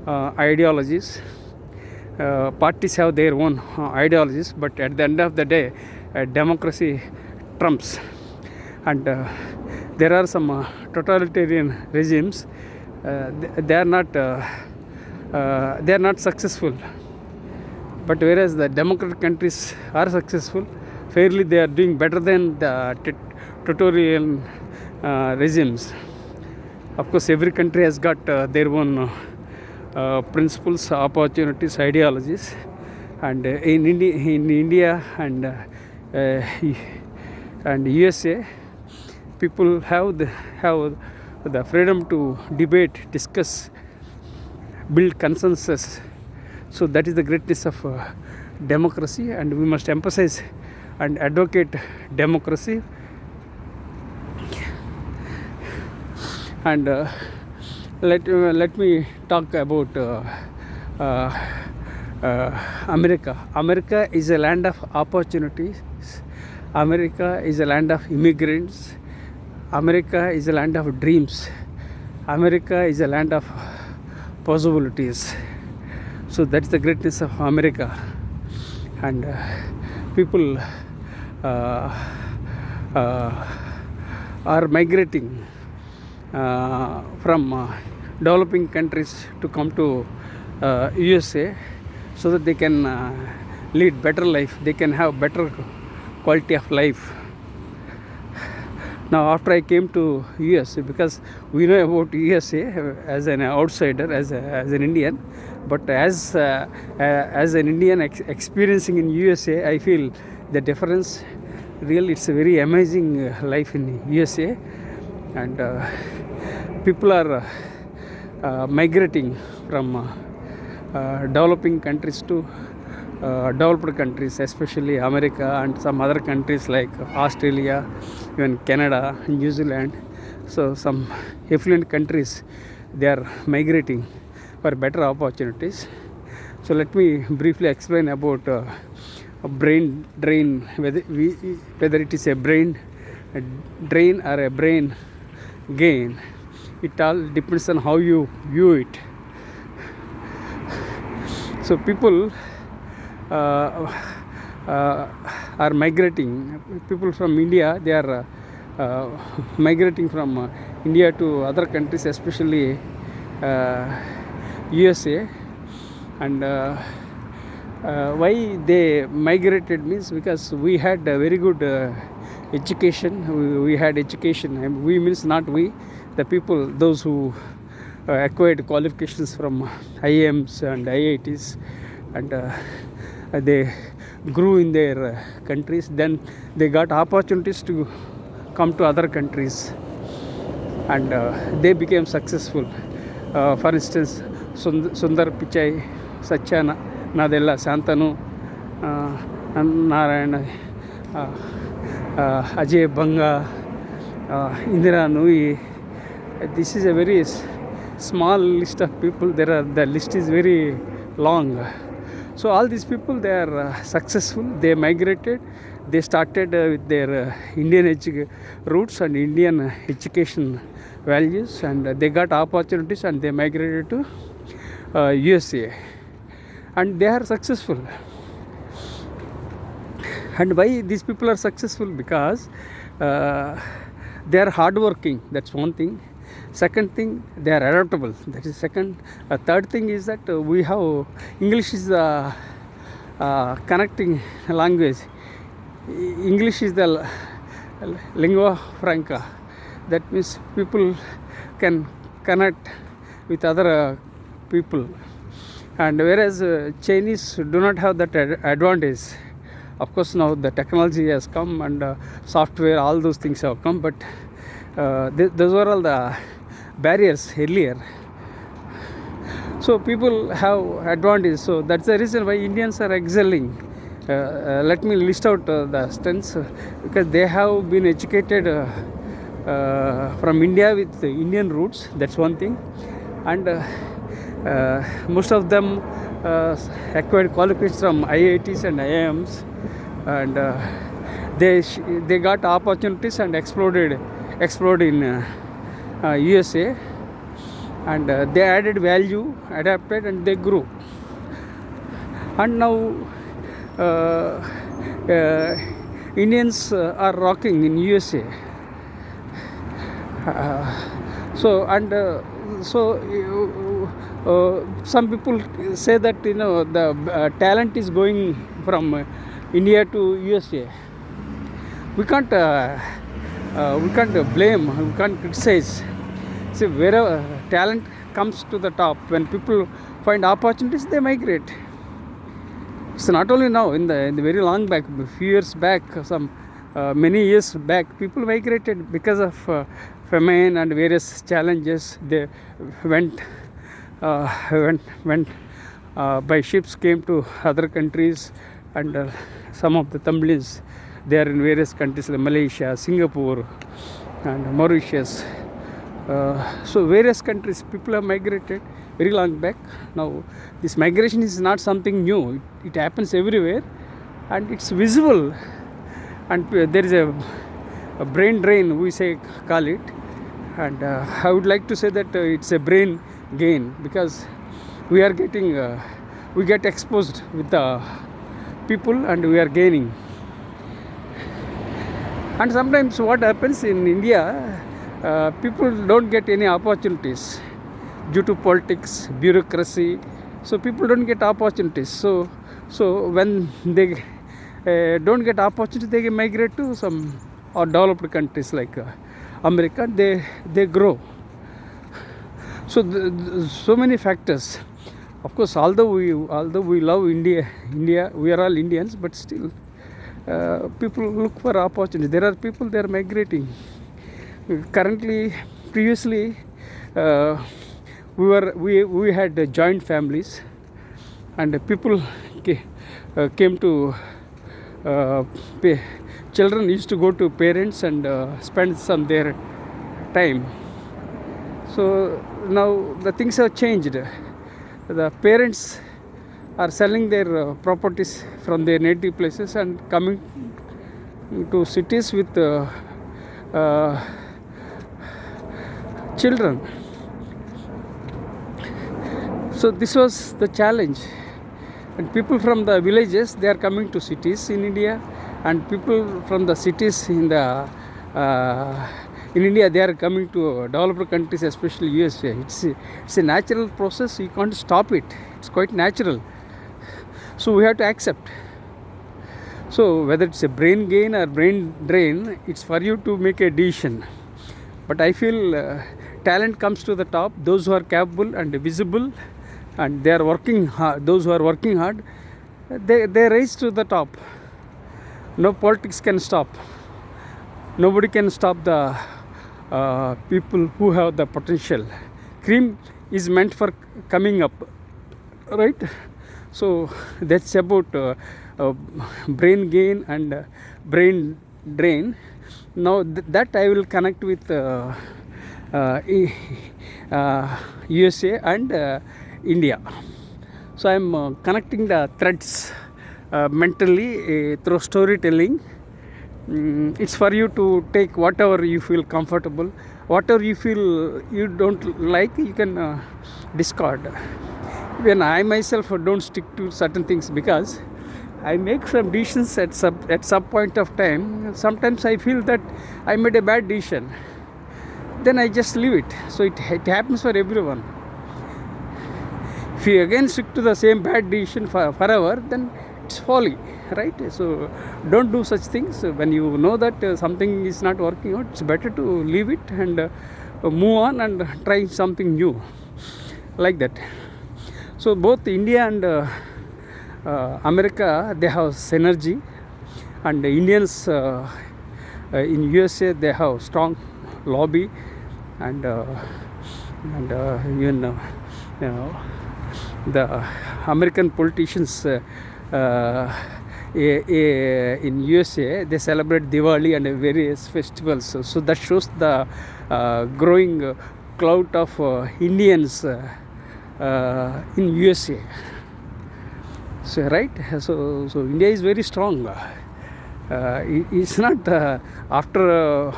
ideologies, parties have their own ideologies, but at the end of the day, democracy trumps. And there are some totalitarian regimes. They are not successful, but whereas the democratic countries are successful, fairly they are doing better than the totalitarian regimes. Of course, every country has got their own principles, opportunities, ideologies, and in India and USA, people have the freedom to debate, discuss, build consensus. So that is the greatness of democracy, and we must emphasize and advocate democracy. And let me talk about America. America is a land of opportunities. America is a land of immigrants. America is a land of dreams. America is a land of possibilities. So that's the greatness of America. And people are migrating from developing countries to come to USA, so that they can lead better life, they can have better quality of life. Now after I came to USA, because we know about USA as an outsider, as an Indian, but as an Indian experiencing in USA, I feel the difference. Really, it's a very amazing life in USA, and people are migrating from developing countries to developed countries, especially America and some other countries like Australia, even Canada, New Zealand. So some affluent countries, they are migrating for better opportunities. So let me briefly explain about a brain drain, whether it is a brain drain or a brain gain. It all depends on how you view it. So people are migrating. People from India, they are migrating from India to other countries, especially USA. And why they migrated means because we had a very good education. We had education. And we means not we, the people, those who acquired qualifications from IIMs and IITs, and they grew in their countries. Then they got opportunities to come to other countries, and they became successful. For instance, Sundar Pichai, Satya Nadella, Santanu, Narayana, Ajay Banga, Indira Nui. This is a very small list of people. The list is very long. So all these people, they are successful. They migrated. They started with their Indian roots and Indian education values, and they got opportunities, and they migrated to USA, and they are successful. And why these people are successful? Because they are hardworking. That's one thing. Second thing, they are adaptable. That is second. Third thing is that we have English is the connecting language. English is the lingua franca. That means people can connect with other people. And whereas Chinese do not have that advantage. Of course, now the technology has come, and software, all those things have come, but those were all the barriers earlier. So people have advantage. So that's the reason why Indians are excelling. Let me list out the strengths, because they have been educated from India with Indian roots. That's one thing. And most of them acquired qualifications from IITs and IIMs, and they got opportunities and explored in USA, and they added value, adapted, and they grew. And now Indians are rocking in USA. Some people say that the talent is going from India to USA. We can't blame, we can't criticize. See, wherever talent comes to the top, when people find opportunities, they migrate. It's not only now, in the very long back, a few years back, many years back, people migrated because of famine and various challenges. They went by ships, came to other countries, and some of the Tamils, they are in various countries like Malaysia, Singapore, and Mauritius. So various countries, people have migrated very long back. Now this migration is not something new. It happens everywhere, and it's visible. And there is a brain drain, we call it. And I would like to say that it's a brain gain, because we get exposed with the people, and we are gaining. And sometimes what happens in India, people don't get any opportunities due to politics, bureaucracy. So people don't get opportunities. So when they don't get opportunities, they migrate to some developed countries like America. They grow. So so many factors. Of course, although we love India, we are all Indians, but still people look for opportunities. There are people, they are migrating. Previously, we had joint families, and people came to children used to go to parents and spend some their time. So now the things have changed. The parents are selling their properties from their native places and coming to cities with children. So this was the challenge. And people from the villages, they are coming to cities in India, and people from the cities in India, they are coming to developed countries, especially USA. It's a natural process. You can't stop it. It's quite natural. So we have to accept. So whether it's a brain gain or brain drain, it's for you to make a decision. But I feel talent comes to the top. Those who are capable and visible, and they are working hard. Those who are working hard, they rise to the top. No politics can stop. Nobody can stop the people who have the potential. Cream is meant for coming up, right? So that's about brain gain and brain drain. Now that I will connect with USA and India. So I am connecting the threads mentally through storytelling. It's for you to take whatever you feel comfortable, whatever you feel you don't like, you can discard. When I myself don't stick to certain things, because I make some decisions at some point of time. Sometimes I feel that I made a bad decision, then I just leave it. So it happens for everyone. If you again stick to the same bad decision forever, then it's folly, right? So don't do such things. When you know that something is not working out, it's better to leave it and move on and try something new, like that. So both India and America, they have synergy, and Indians in USA, they have strong lobby, and even the American politicians in USA, they celebrate Diwali and various festivals. So that shows the growing clout of Indians in USA. So right, so India is very strong. It's not after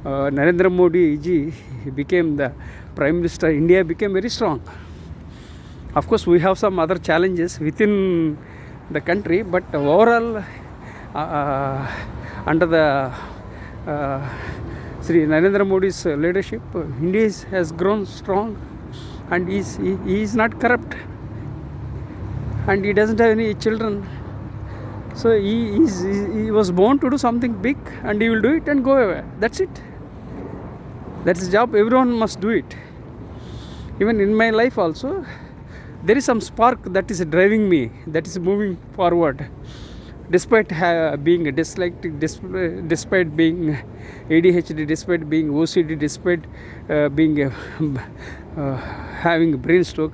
Narendra Modi ji became the Prime Minister, India became very strong. Of course, we have some other challenges within the country, but overall, under the Sri Narendra Modi's leadership, India has grown strong, and he is not corrupt, and he doesn't have any children. So he was born to do something big, and he will do it and go away. That's it. That's his job. Everyone must do it. Even in my life also, there is some spark that is driving me, that is moving forward. Despite being dyslexic, despite being ADHD, despite being OCD, despite being having a brain stroke,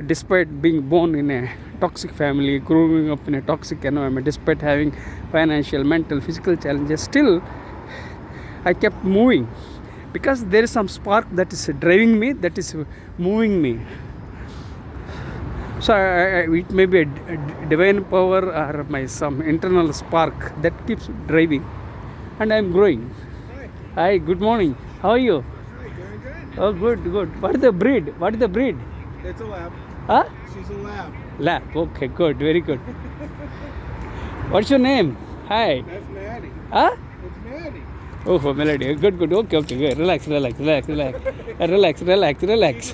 despite being born in a toxic family, growing up in a toxic environment, despite having financial, mental, physical challenges, still I kept moving, because there is some spark that is driving me, that is moving me. So it may be a divine power or some internal spark that keeps driving, and I am growing. Hi, good morning. How are you? Hi, doing good. Oh, good. What is the breed? It's a lab. Huh? She's a lab. Lab. Okay, good. Very good. What's your name? Hi. That's Maddie. Huh? It's Maddie. Oh, Melody. Good. Okay, good. Relax. Relax. She's a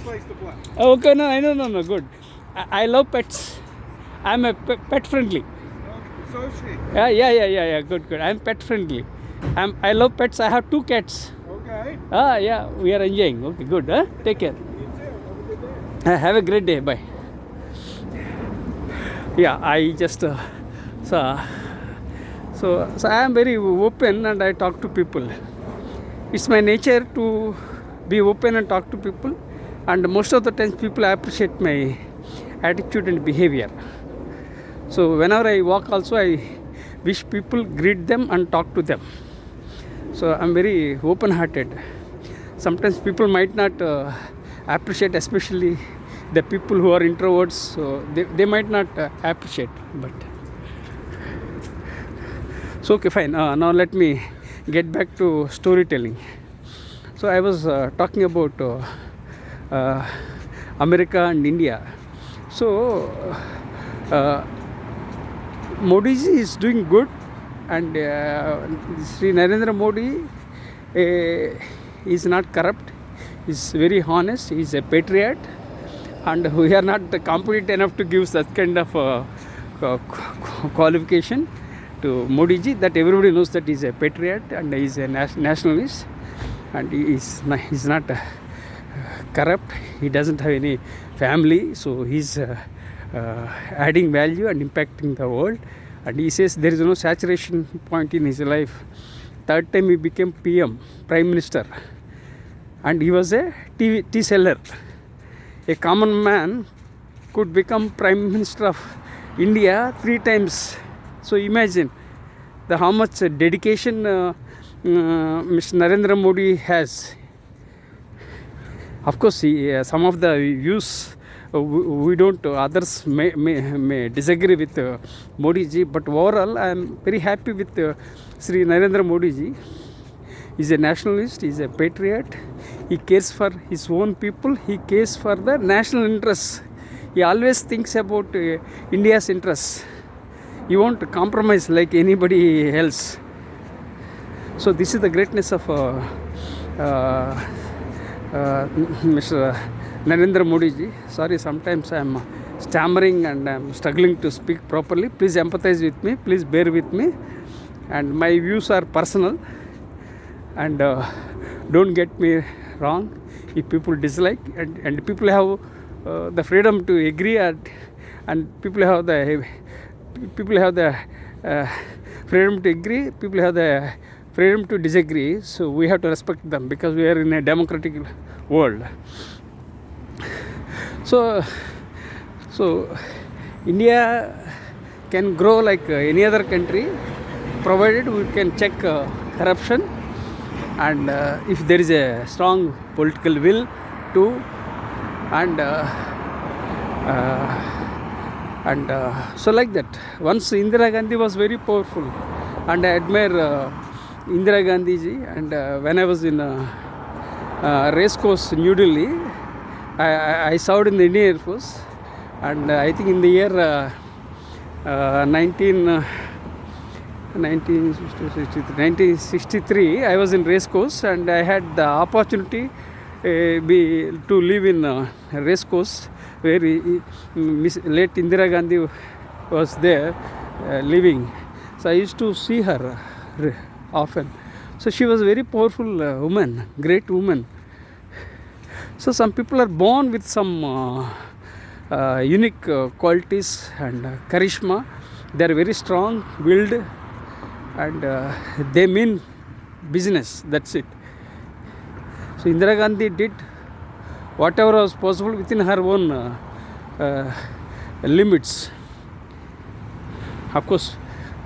place to play. Oh, okay, no. Good. I love pets. I'm a pet friendly. So is she. Yeah. Good. I'm pet friendly. I love pets. I have 2 cats. Okay. Yeah. We are enjoying. Okay, good. Huh? Take care. You too. Have a good day. Have a great day. Bye. Yeah, I just so I am very open, and I talk to people. It's my nature to be open and talk to people, and most of the times people appreciate my attitude and behavior. So whenever I walk also, I wish people greet them and talk to them. So I'm very open hearted. Sometimes people might not appreciate, especially the people who are introverts, so they might not appreciate, but so okay, fine. Now let me get back to storytelling. So I was talking about America and India. So Uh, Modi ji is doing good, and Sri Narendra Modi is not corrupt. He's very honest. He's a patriot, and we are not competent enough to give such kind of qualification to Modi ji. That everybody knows that he's a patriot and he's a nationalist, and he's not corrupt. He doesn't have any family, so he's adding value and impacting the world. And he says there is no saturation point in his life. Third time he became PM, Prime Minister, and he was a tea seller. A common man could become Prime Minister of India 3 times. So imagine how much dedication Mr. Narendra Modi has. Of course, some of the views we don't, others may disagree with Modi ji, but overall I am very happy with Sri Narendra Modi ji. He's a nationalist, he's a patriot, he cares for his own people, he cares for the national interests. He always thinks about India's interests. He won't compromise like anybody else. So this is the greatness of Mr. Narendra Modi ji. Sorry, sometimes I am stammering and I am struggling to speak properly. Please empathize with me, please bear with me. And my views are personal, and don't get me wrong. If people dislike, and people have the freedom to agree, and people have the freedom to agree, people have the freedom to disagree. So we have to respect them because we are in a democratic world. So India can grow like any other country, provided we can check corruption, and if there is a strong political will to, and so like that. Once Indira Gandhi was very powerful, and I admire Indira Gandhi ji. And when I was in race course New Delhi, I served in the Indian Air Force, and I think in the year 1963 I was in race course, and I had the opportunity to live in race course where late Indira Gandhi was there living. So I used to see her often. So she was a very powerful woman, great woman. So some people are born with some unique qualities and charisma. They are very strong willed, and they mean business. That's it. So Indira Gandhi did whatever was possible within her own limits. Of course,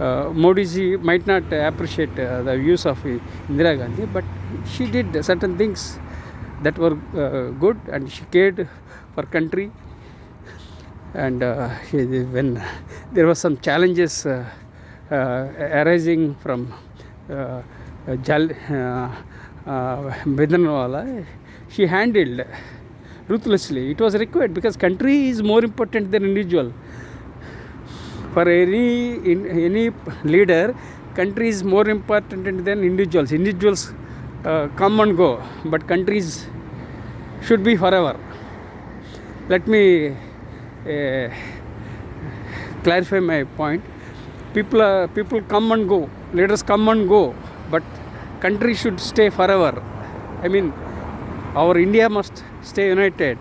Modi ji might not appreciate the views of Indira Gandhi, but she did certain things that were good, and she cared for country. And when there were some challenges arising from Bedranwala, she handled ruthlessly. It was required because country is more important than individual. For any leader, country is more important than individuals. Individuals come and go, but countries should be forever. Let me clarify my point. People come and go, leaders come and go, but country should stay forever. I mean, our India must stay united,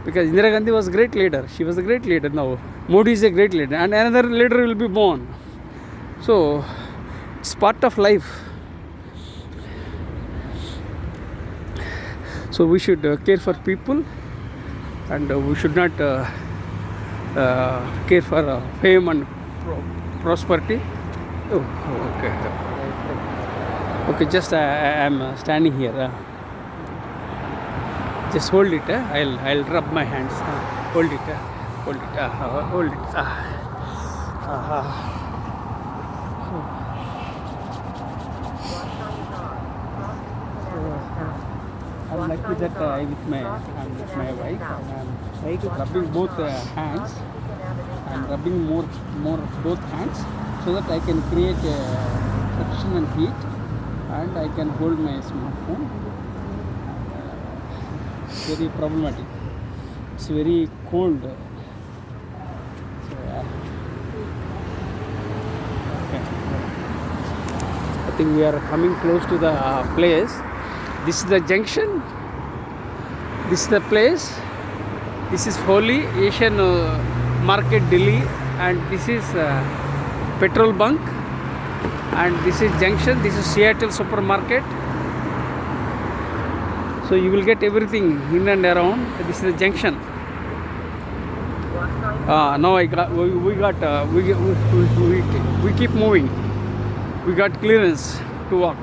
because Indira Gandhi was a great leader. She was a great leader. Now Modi is a great leader, and another leader will be born. So it's part of life. So we should care for people, and we should not care for fame and prosperity. Oh, okay. Okay, just I am standing here. Just hold it. I'll rub my hands. Hold it. Hold it. Hold it. I'm lucky that I'm with my wife, and I'm rubbing both hands, I'm rubbing more both hands so that I can create friction and heat, and I can hold my smartphone. Very problematic. It's very cold. So, okay. I think we are coming close to the place. This is the junction. This is the place. This is Holy Asian Market, Delhi, and this is petrol bunk, and this is junction. This is Seattle supermarket. So you will get everything in and around. This is the junction. Now we keep moving. We got clearance to walk.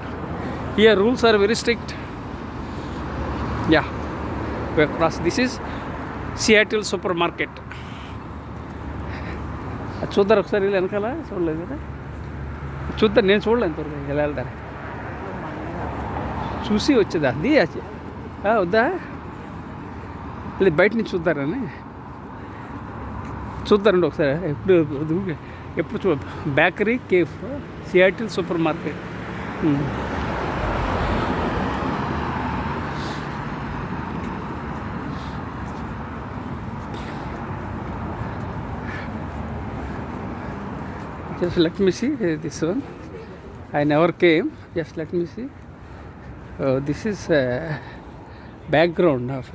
Here rules are very strict. Yeah, we across. This is Seattle supermarket. చూద్దారు ఒకసారి వెనకాల చూడలేదు కదా, చూద్దారు. నేను చూడలేదు ఇంతవరకు ఎలా వెళ్తారు చూసి వచ్చేదా అది వద్దా లేదు బయట నుంచి చూద్దారని చూద్దారండి ఒకసారి. ఎప్పుడు చూ bakery cafe Seattle super Just let me see this one. I never came. Just let me see. This is background of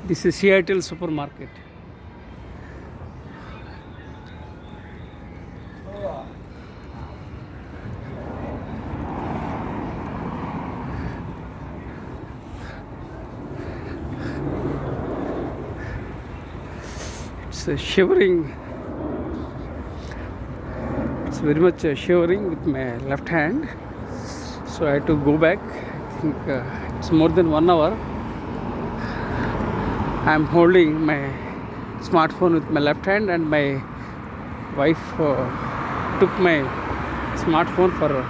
this is Seattle supermarket. It's shivering. It's very much shivering with my left hand, so I had to go back. I think it's more than 1 hour. I'm holding my smartphone with my left hand, and my wife took my smartphone for a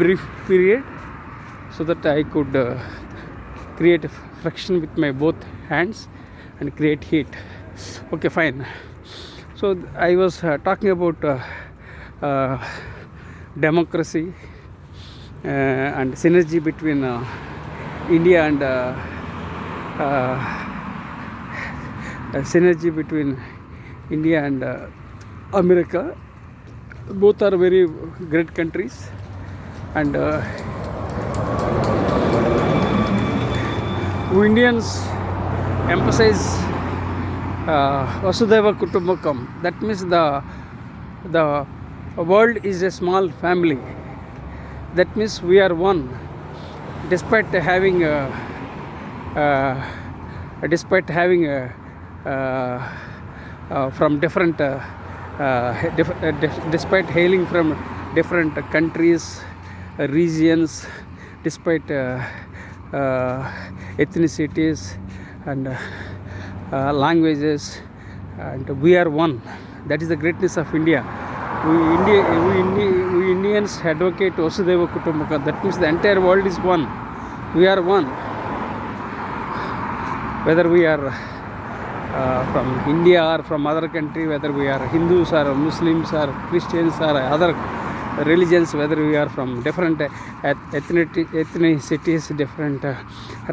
brief period so that I could create friction with my both hands and create heat. Okay, fine. So I was talking about democracy and synergy between India and synergy between India and America. Both are very great countries, and we Indians emphasize Vasudhaiva Kutumbakam. That means the world is a small family. That means we are one, despite having from different despite hailing from different countries, regions, despite ethnicities and languages, and we are one. That is the greatness of India. We Indians advocate Vasudhaiva Kutumbakam. That means the entire world is one. We are one. Whether we are from India or from other country, whether we are Hindus or Muslims or Christians or other religions, whether we are from different ethnicities, different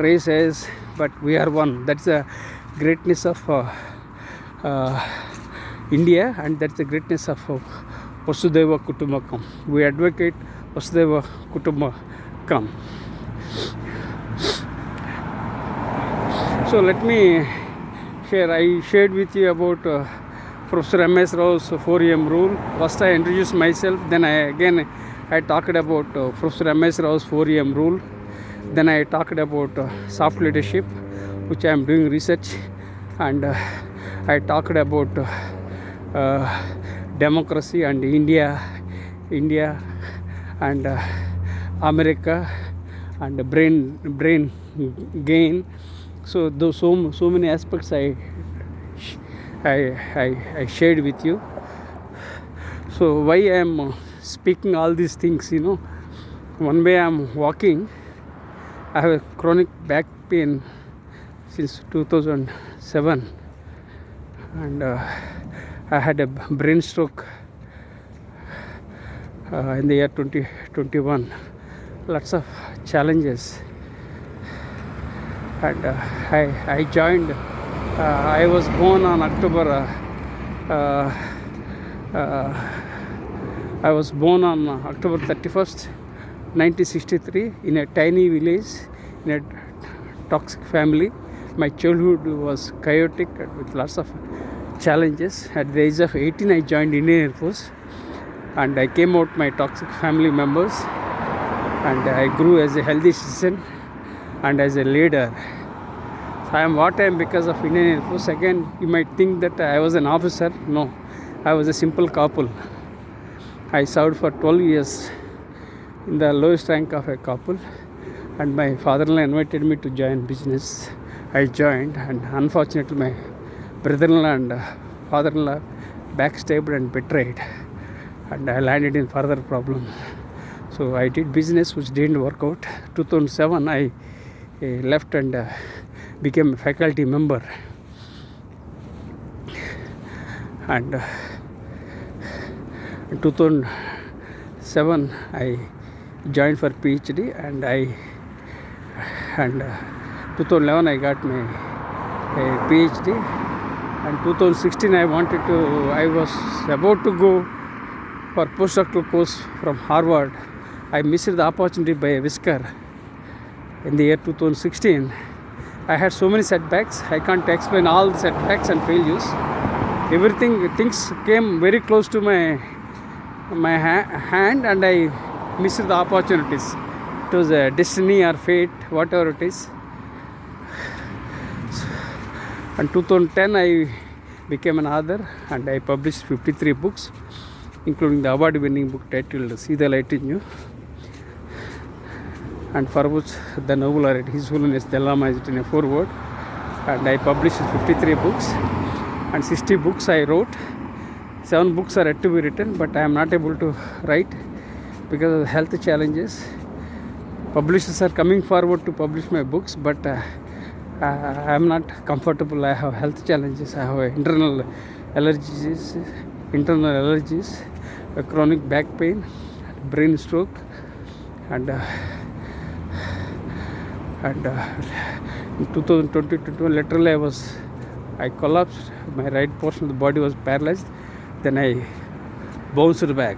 races, but we are one. That's the greatness of India, and that's the greatness of Vasudhaiva Kutumbakam. We advocate Vasudhaiva Kutumbakam. So let me share. I shared with you about Professor M.S. Rao's 4M rule. First I introduced myself, then I talked about Professor M.S. Rao's 4M rule. Then I talked about soft leadership, which I am doing research, and I talked about democracy and India and America and brain gain. So those so many aspects I shared with you. So why I am speaking all these things, One way I'm walking, I have a chronic back pain since 2007, and I had a brain stroke in the year 2021. Lots of challenges, and I joined. I was born on October. I was born on October 31st, 1963, in a tiny village, in a toxic family. My childhood was chaotic with lots of challenges. At the age of 18, I joined Indian Air Force, and I came out my toxic family members, and I grew as a healthy citizen and as a leader. So I am what I am because of Indian Air Force. Again, you might think that I was an officer. No, I was a simple corporal. I served for 12 years in the lowest rank of a corporal, and my father-in-law invited me to join business. I joined, and unfortunately my brother-in-law and father-in-law backstabbed and betrayed, and I landed in further problem. So I did business which didn't work out. 2007 I left and became a faculty member, and in 2007 I joined for Ph.D. and 2011 I got my Ph.D. and 2016 I was about to go for postdoctoral course from Harvard. I missed the opportunity by a whisker in the year 2016. I had so many setbacks. I can't explain all the setbacks and failures. Things came very close to my hand, and I missed the opportunities. It was a destiny or fate, whatever it is. In 2010 I became an author, and I published 53 books, including the award-winning book titled See the Light in You, and for which the Nobel laureate His Holiness the Dalai Lama is in a foreword. And I published 53 books, and 60 books I wrote. 7 books are yet to be written, but I am not able to write because of health challenges. Publishers are coming forward to publish my books, but I am not comfortable. I have health challenges. I have internal allergies, a chronic back pain, brain stroke, and in 2021 literally I collapsed. My right portion of the body was paralyzed. Then I bounced back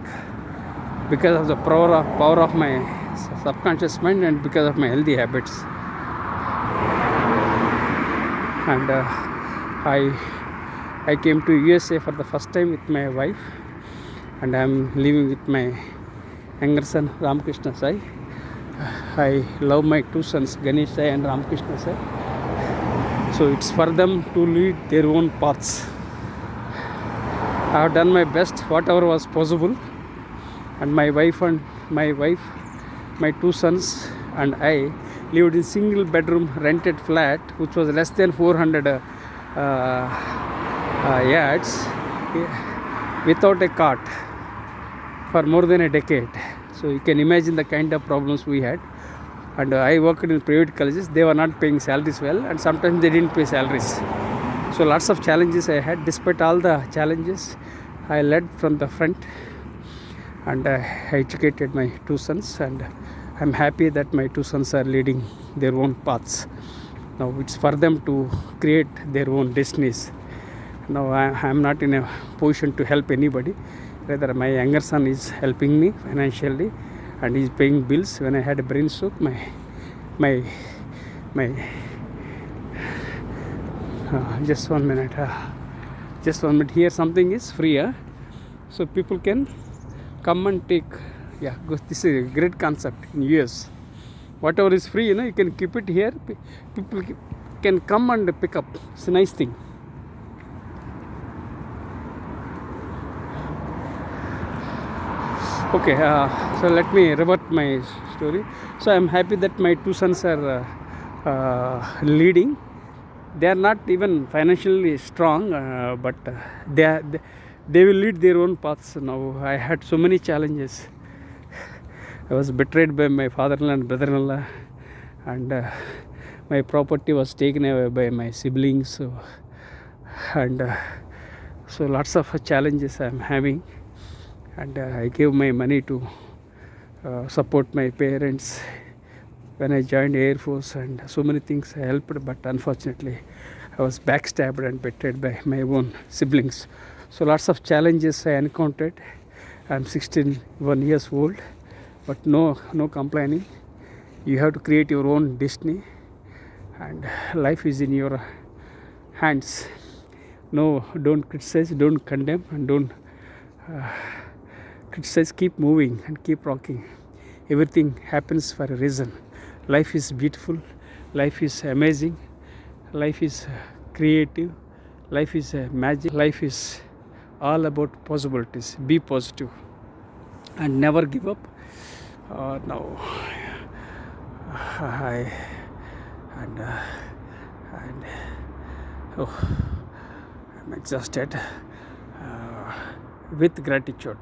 because of the power of my subconscious mind and because of my healthy habits. And I came to USA for the first time with my wife, and I am living with my younger son Ramakrishna Sai. I love my 2 sons Ganesh Sai and Ramakrishna Sai. So it's for them to lead their own paths. I have done my best, whatever was possible, and my wife, my 2 sons and I lived in single bedroom rented flat which was less than 400 yards without a cot for more than a decade. So you can imagine the kind of problems we had. And I worked in private colleges. They were not paying salaries well, and sometimes they didn't pay salaries. So lots of challenges I had. Despite all the challenges, I led from the front, and I educated my 2 sons, and I'm happy that my 2 sons are leading their own paths. Now it's for them to create their own destinies. Now I'm not in a position to help anybody. Rather, my younger son is helping me financially, and he's paying bills. When I had a brain stroke, just 1 minute. Here something is free, so people can come and take. Yeah, this is a great concept in US. Whatever is free, you can keep it here. People can come and pick up. It's a nice thing. Okay, so let me revert my story. So I'm happy that my 2 sons are leading. They are not even financially strong, but they will lead their own paths now. I had so many challenges. I was betrayed by my father-in-law and brother-in-law, and my property was taken away by my siblings. So lots of challenges I am having, and I gave my money to support my parents when I joined Air Force, and so many things I helped, but unfortunately I was backstabbed and betrayed by my own siblings. So lots of challenges I encountered. I'm 61 years old, but no complaining. You have to create your own destiny, and life is in your hands. No, don't criticize, don't condemn, and don't criticize. Keep moving and keep rocking. Everything happens for a reason. Life is beautiful, life is amazing, life is creative, life is magic, life is all about possibilities. Be positive and never give up. Now I'm exhausted with gratitude.